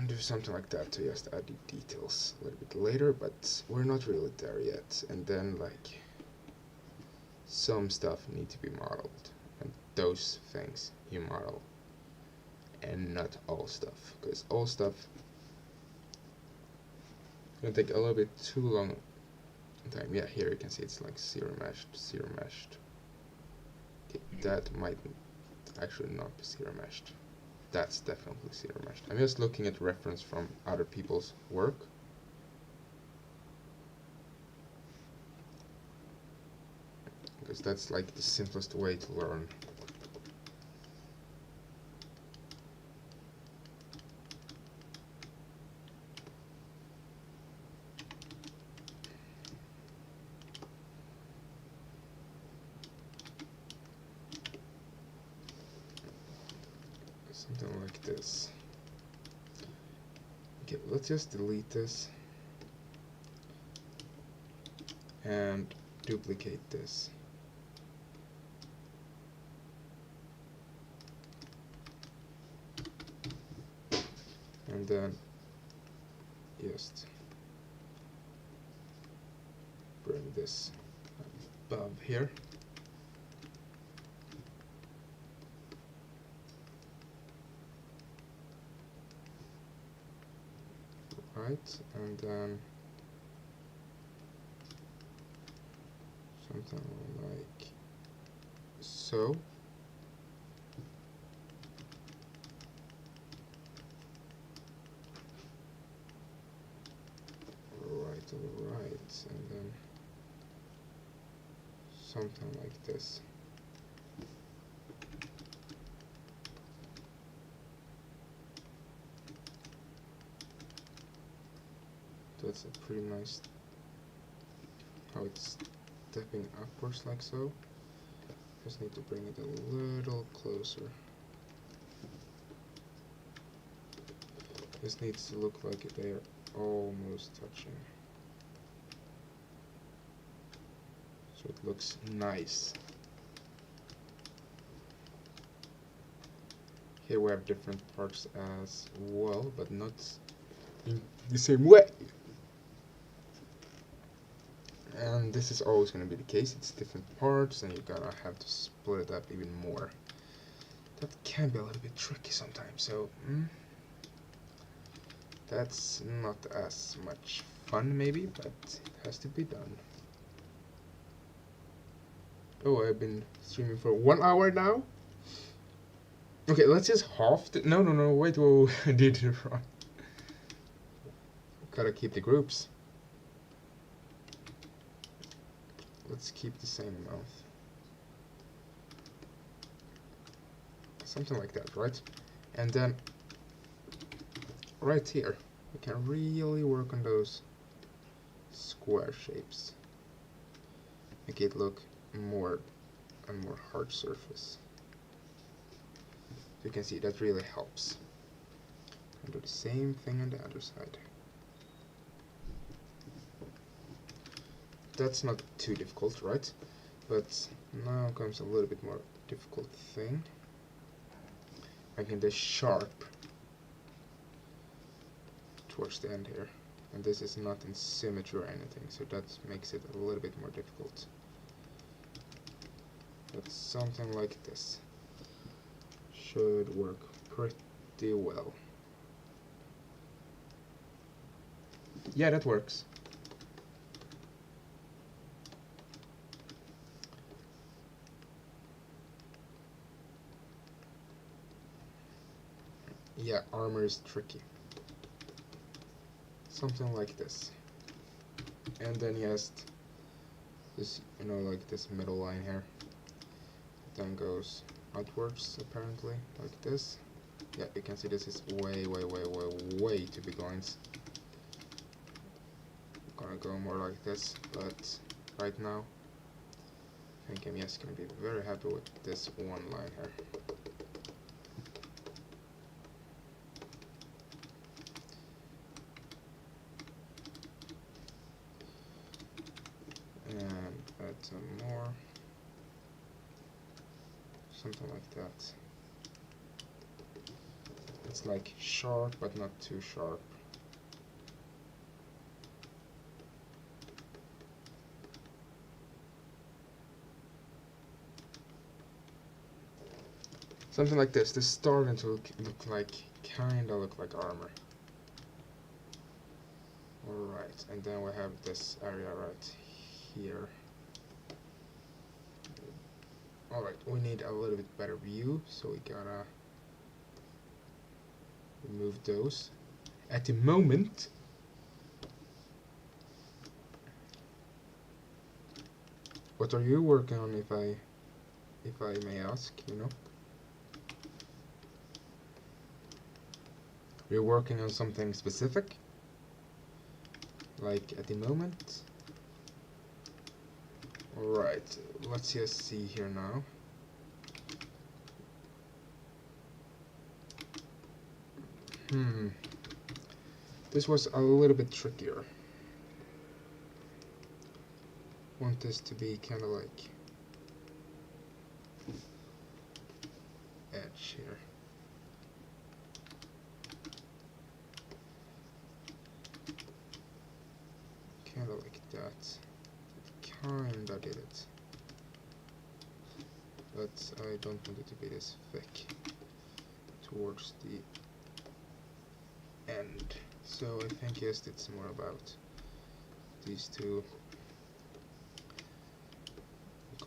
A: do something like that to just add the details a little bit later, but we're not really there yet. And then like some stuff need to be modeled, and those things you model, and not all stuff, because all stuff gonna take a little bit too long time. Yeah, here you can see it's like zero meshed. Okay, that might actually not be zero meshed. That's definitely zero meshed. I'm just looking at reference from other people's work. Because that's like the simplest way to learn. Something like this. Okay, let's just delete this and duplicate this. And then just bring this above here. Right, and then something like so. Alright, and then something like this. That's a pretty nice how it's stepping upwards like so. Just need to bring it a little closer. This needs to look like they're almost touching. So it looks nice. Here we have different parts as well, but not in the same way. And this is always going to be the case. It's different parts and you're gonna have to split it up even more. That can be a little bit tricky sometimes, so that's not as much fun maybe, but it has to be done. Oh, I've been streaming for 1 hour now? Okay, let's just half the... No, wait, whoa, I did it wrong. Gotta keep the groups. Let's keep the same amount. Something like that, right? And then, right here, we can really work on those square shapes. Make it look more and more hard surface. You can see that really helps. And do the same thing on the other side. That's not too difficult, right? But now comes a little bit more difficult thing. Making this sharp towards the end here. And this is not in symmetry or anything, so that makes it a little bit more difficult. But something like this should work pretty well. Yeah, that works. Yeah, armor is tricky. Something like this. And then he has this, you know, like this middle line here. Then goes outwards, apparently, like this. Yeah, you can see this is way too big lines. Gonna go more like this, but right now, I think I'm just gonna be very happy with this one line here. And add some more. Something like that. It's like sharp, but not too sharp. Something like this. This is starting to look like, kinda look like armor. Alright, and then we have this area right here. Alright, we need a little bit better view, so we gotta remove those. At the moment, what are you working on, if I may ask, you know? You're working on something specific? Like at the moment? Alright, let's just see here now. This was a little bit trickier. Want this to be kind of like edge here. Kind of like that. Kinda did it. But I don't want it to be this thick towards the end. So I think yes, it's more about these two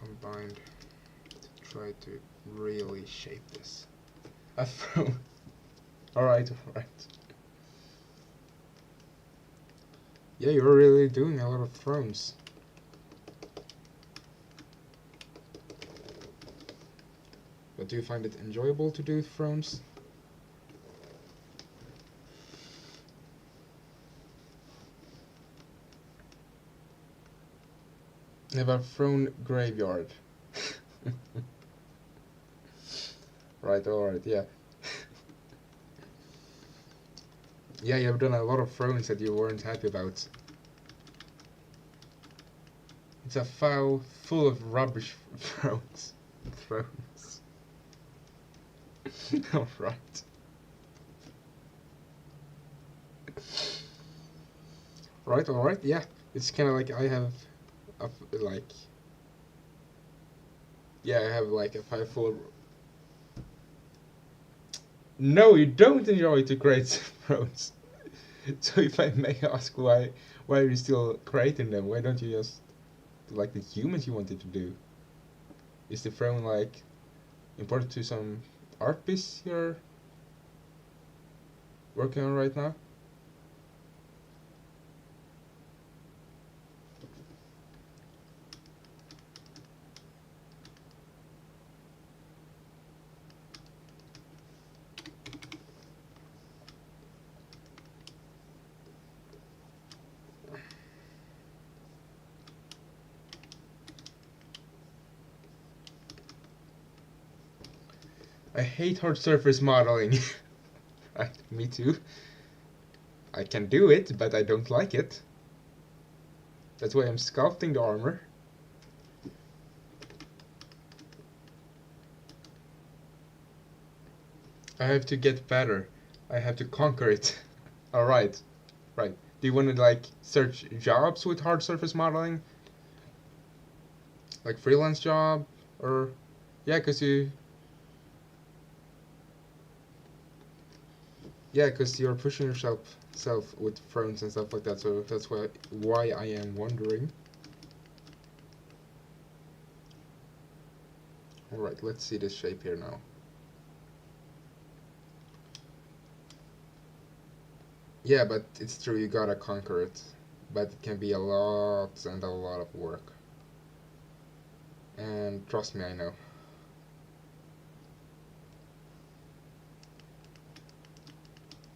A: combined to try to really shape this. A throne. Alright, alright. Yeah, you're really doing a lot of thrones. But do you find it enjoyable to do thrones? I have a throne graveyard. Right, alright, yeah. Yeah, you've done a lot of thrones that you weren't happy about. It's a file full of rubbish thrones. Thrones. Alright. Right, alright, yeah. It's kinda like I have a, like... Yeah, I have like a file full of... No, you don't enjoy to create thrones. So if I may ask, why are you still creating them? Why don't you just do like the humans you wanted to do? Is the throne like important to some art piece you're working on right now? I hate hard surface modeling. Right, me too. I can do it, but I don't like it. That's why I'm sculpting the armor. I have to get better. I have to conquer it. Alright, right. Do you want to like search jobs with hard surface modeling? Like freelance job? Or, yeah, cause you... Yeah, cause you're pushing yourself with thrones and stuff like that, so that's why I am wondering. Alright, let's see this shape here now. Yeah, but it's true, you gotta conquer it. But it can be a lot and a lot of work. And trust me, I know.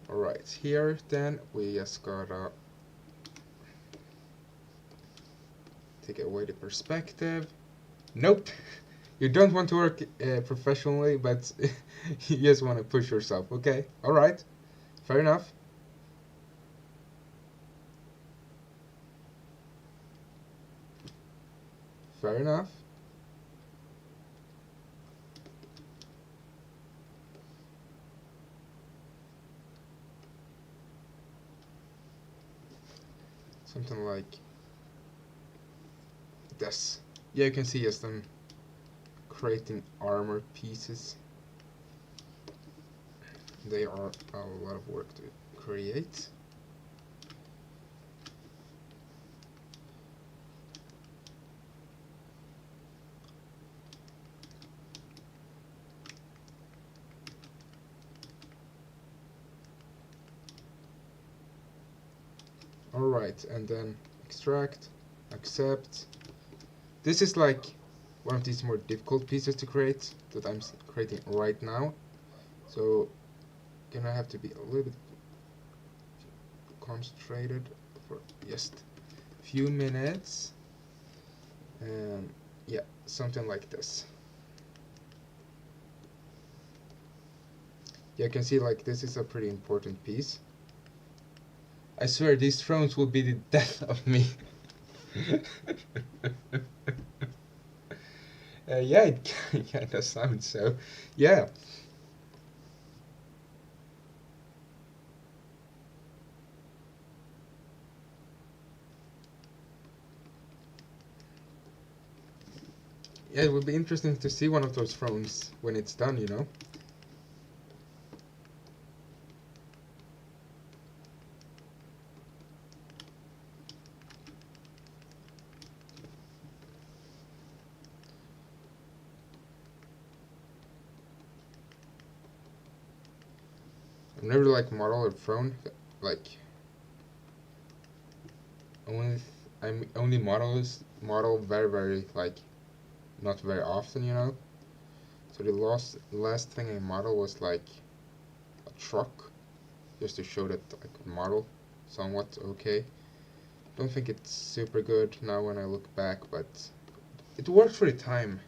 A: Alright, here then we just gotta take away the perspective. Nope! You don't want to work professionally, but you just want to push yourself. Okay, alright. Fair enough. Fair enough. Something like this. Yeah, you can see as them creating armor pieces. They are a lot of work to create. Alright, and then extract, accept. This is like one of these more difficult pieces to create that I'm creating right now. So gonna have to be a little bit concentrated for just a few minutes. Yeah, something like this. Yeah, you can see like this is a pretty important piece. I swear these thrones will be the death of me. Yeah, it kind of sounds so. Yeah. Yeah, it would be interesting to see one of those thrones when it's done, you know? I've never like model or thrown like I'm only model very like not very often, you know. So the last thing I model was like a truck, just to show that I could model somewhat okay. Don't think it's super good now when I look back, but it worked for the time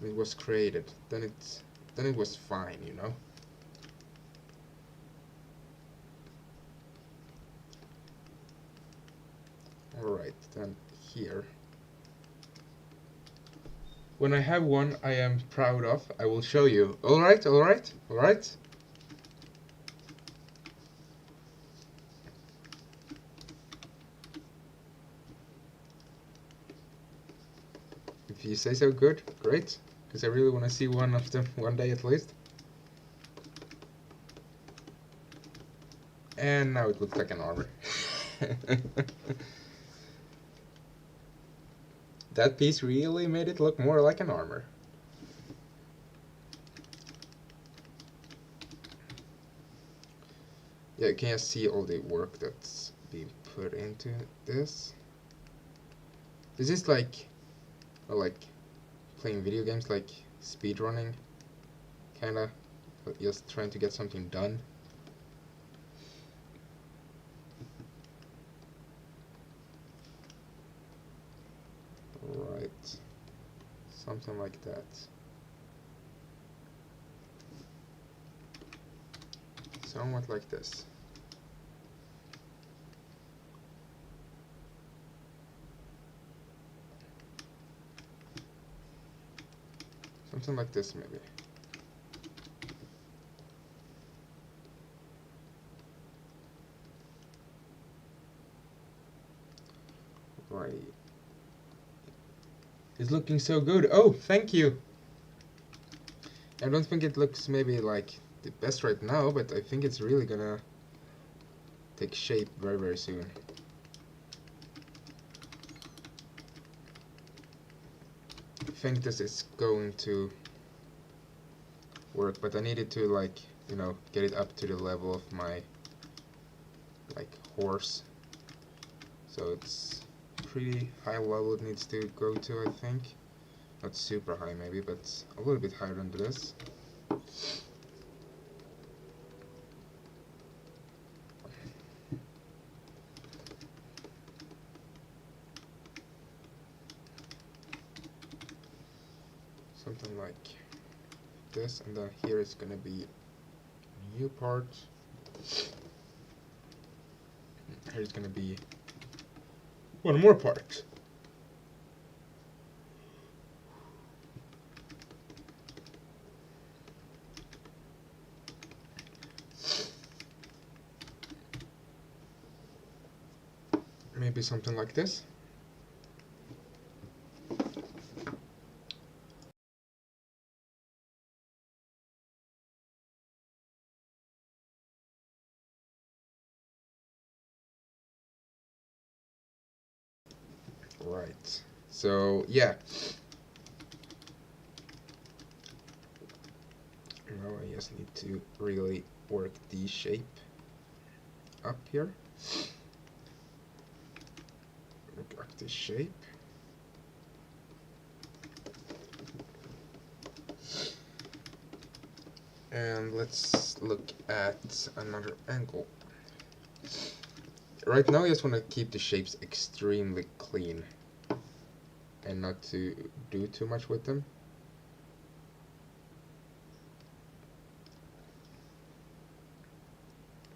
A: it was created. Then it was fine, you know. Alright, then here. When I have one I am proud of, I will show you. Alright, alright, alright. If you say so, good, great. Because I really want to see one of them one day at least. And now it looks like an armor. That piece really made it look more like an armor. Yeah, you can see all the work that's being put into this. This is like, well, like playing video games, like speedrunning, kinda, but just trying to get something done. Right, something like that. Somewhat like this. Something like this, maybe. Right. It's looking so good. Oh, thank you. I don't think it looks maybe like the best right now, but I think it's really gonna take shape very soon. I think this is going to work, but I needed to like, you know, get it up to the level of my like horse. So it's pretty high level it needs to go to, I think. Not super high maybe, but a little bit higher than this. Something like this, and then here is gonna be a new part. Here's gonna be one more part. Maybe something like this. Right. So yeah. Now I just need to really work the shape up here. Work up the shape. And let's look at another angle. Right now I just want to keep the shapes extremely clean and not to do too much with them.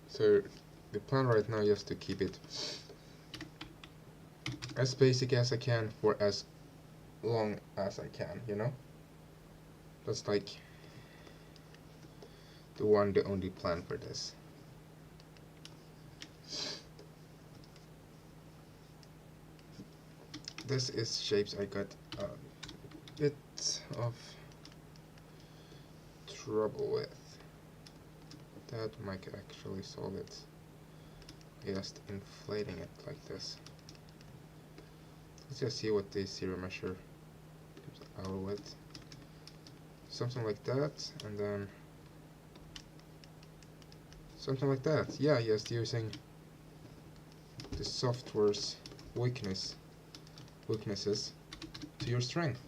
A: So the plan right now is just to keep it as basic as I can for as long as I can, you know? That's like the only plan for this. This is shapes I got a bit of trouble with. That might actually solve it. Just inflating it like this. Let's just see what the zero measure comes out with. Something like that, and then Something like that. Yeah, just using the software's weaknesses to your strength.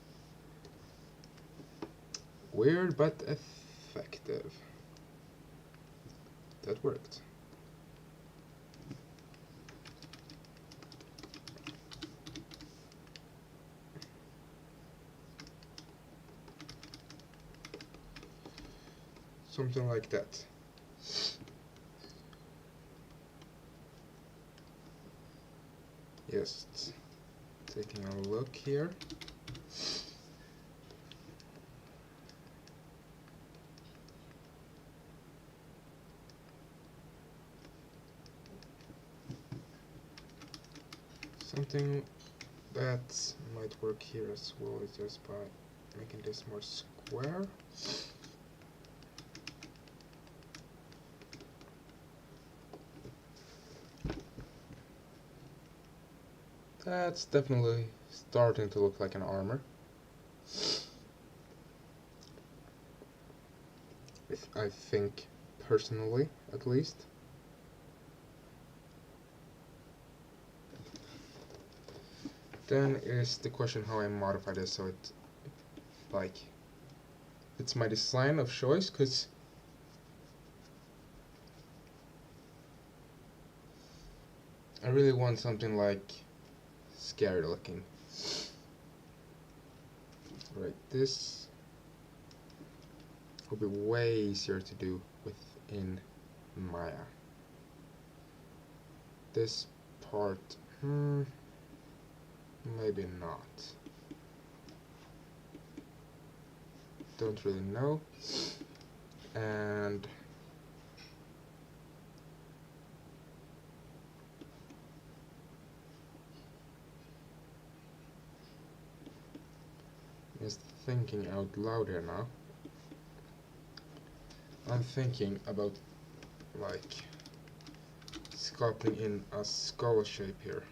A: Weird but effective. That worked. Something like that. Just taking a look here. Something that might work here as well is just by making this more square. That's definitely starting to look like an armor. I think, personally, at least. Then is the question how I modify this so it, like, it's my design of choice, because I really want something like scary looking. Right, this will be way easier to do within Maya. This part, maybe not. Don't really know. And just thinking out loud here now. I'm thinking about like sculpting in a skull shape here.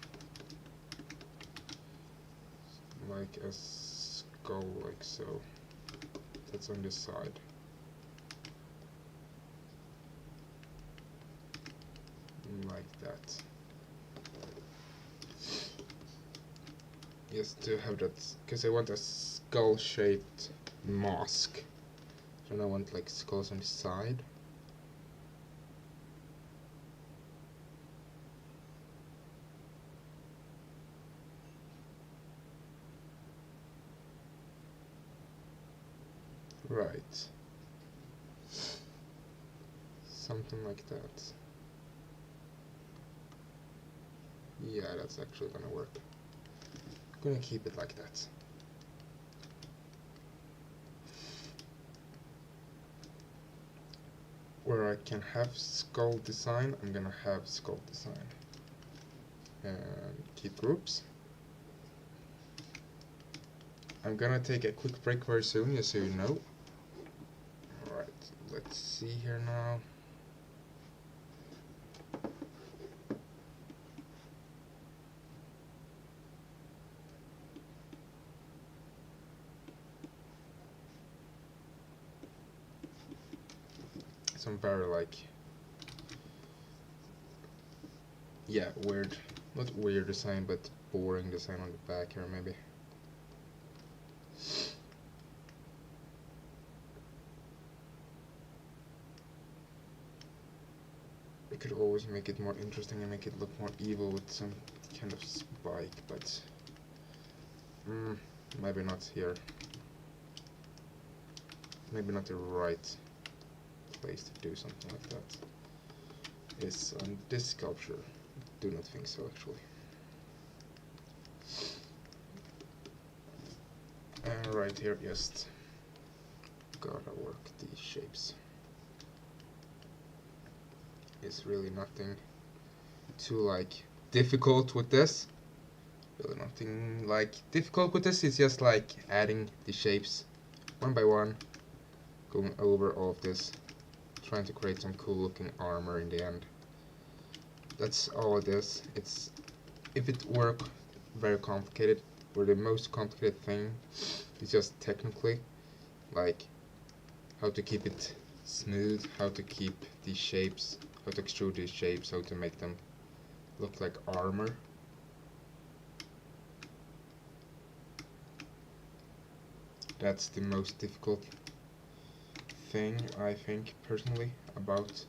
A: Like a skull, like so. That's on this side. Like that. Just to have that, because I want a skull-shaped mask. So I want like skulls on the side. Right. Something like that. Yeah, that's actually gonna work. I'm gonna keep it like that. Where I can have skull design, I'm gonna have skull design. And keep groups. I'm gonna take a quick break very soon, just so you know. Alright, let's see here now. Some very like, yeah, weird, not weird design, but boring design on the back here maybe. We could always make it more interesting and make it look more evil with some kind of spike, but maybe not here. Maybe not the right place to do something like that is on this sculpture. Do not think so, actually. And right here, just gotta work these shapes. It's really nothing too like difficult with this. Really nothing like difficult with this. It's just like adding the shapes one by one, going over all of this, trying to create some cool looking armor in the end. That's all it is. It's, if it were very complicated, or the most complicated thing is just technically like how to keep it smooth, how to keep these shapes how to extrude these shapes, how to make them look like armor. That's the most difficult thing, I think, personally, about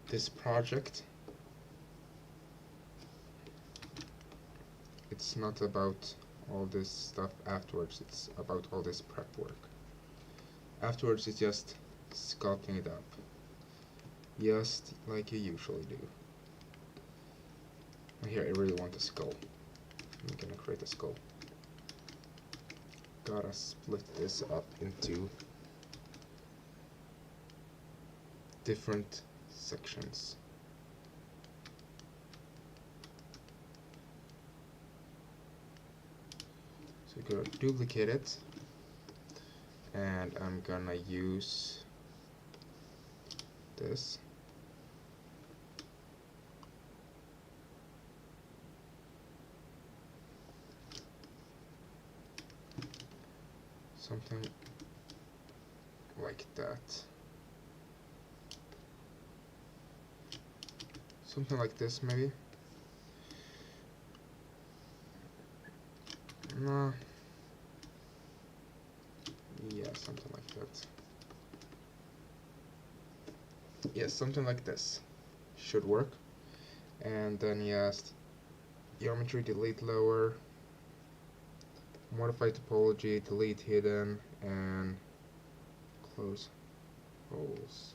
A: this project. It's not about all this stuff afterwards, it's about all this prep work. Afterwards it's just sculpting it up, just like you usually do. And here I really want a skull. I'm gonna create a skull. Gotta split this up into different sections. So I'm gonna duplicate it, and I'm gonna use this. Something like that. Something like this, maybe. No. Yeah, something like that. Yeah, something like this should work. And then just geometry, delete lower, modify topology, delete hidden, and close holes.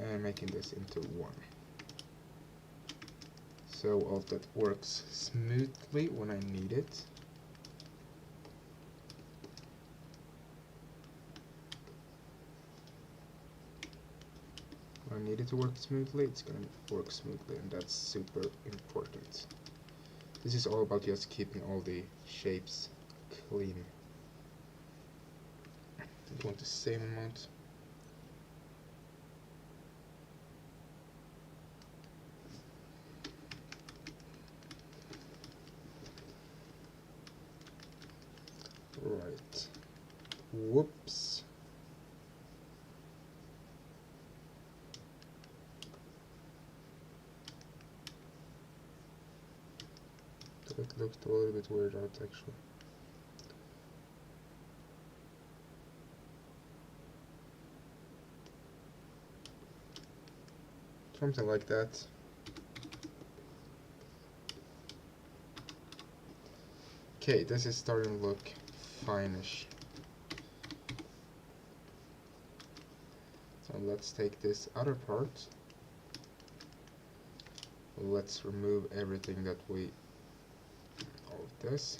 A: And making this into one. So all that works smoothly when I need it. When I need it to work smoothly, it's gonna work smoothly, and that's super important. This is all about just keeping all the shapes clean. I want the same amount. Right. Whoops. That looked a little bit weird out, actually. Something like that. Okay, this is starting to look fine-ish. So let's take this other part. Let's remove everything that we... all of this.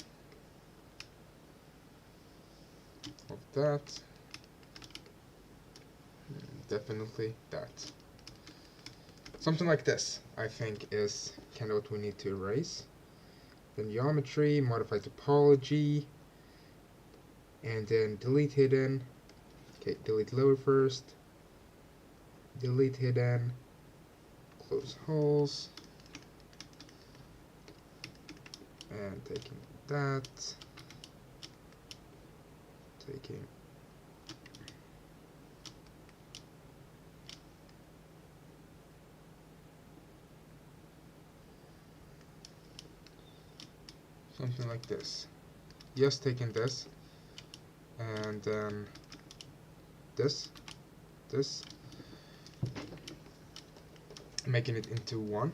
A: Of that. Definitely that. Something like this, I think, is kind of what we need to erase. Then geometry, modify topology, and then delete hidden. Okay, delete lower first. Delete hidden. Close holes. And taking that. Taking something like this. Just taking this, and then this, making it into one,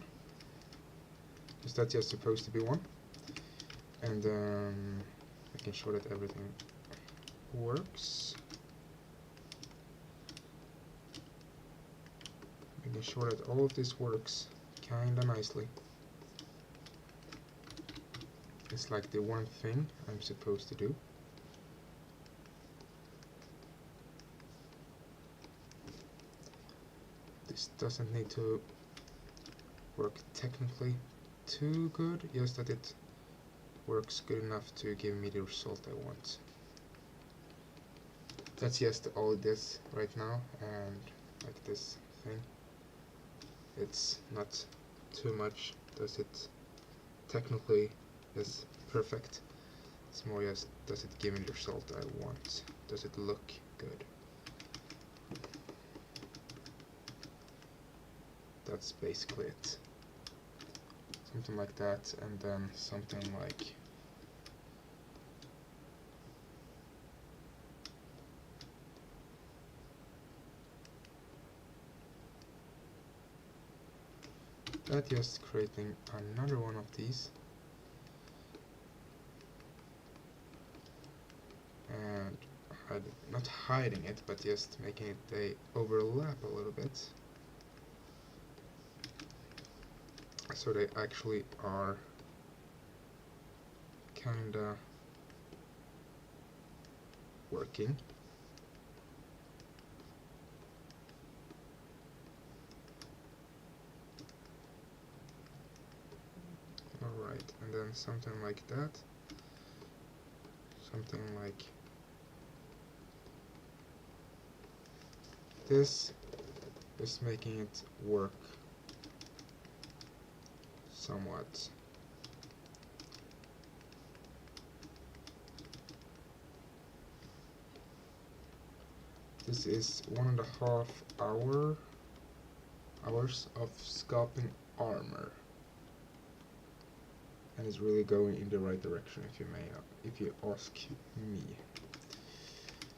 A: because that's just supposed to be one, and then making sure that everything works, making sure that all of this works kinda nicely. It's like the one thing I'm supposed to do. This doesn't need to work technically too good, just that it works good enough to give me the result I want. That's just all it is right now, and like this thing. It's not too much does it technically is perfect. It's more just, does it give me the result I want? Does it look good? That's basically it. Something like that, and then something like that, just creating another one of these. And not hiding it, but just making it they overlap a little bit. So they actually are kinda working. Alright, and then something like that. Something like this, just making it work somewhat. This is 1.5 hours of sculpting armor, and it's really going in the right direction, if you ask me.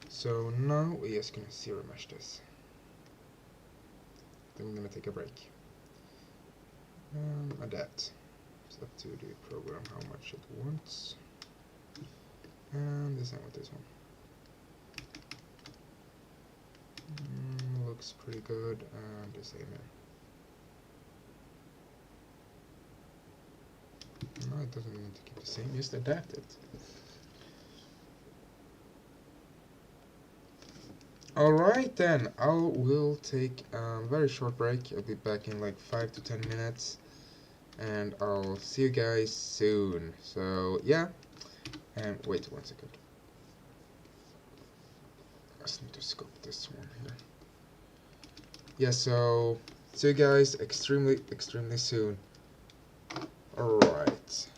A: So now we're just gonna zero mesh this. Then we're gonna take a break. Adapt. It's up to the program how much it wants. And the same with this one. Looks pretty good, and the same here. No, it doesn't need to keep the same, just adapt it. Alright then, I will take a very short break. I'll be back in like 5 to 10 minutes. And I'll see you guys soon. So yeah, and wait 1 second. I just need to scope this one here. Yeah, so see you guys extremely soon. Alright.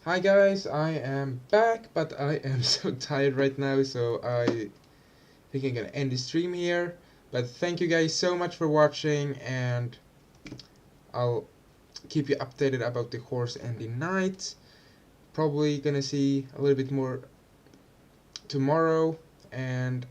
A: Hi guys, I am back, but I am so tired right now, so I think I'm gonna end the stream here. But thank you guys so much for watching, and I'll keep you updated about the horse and the knight. Probably gonna see a little bit more tomorrow, and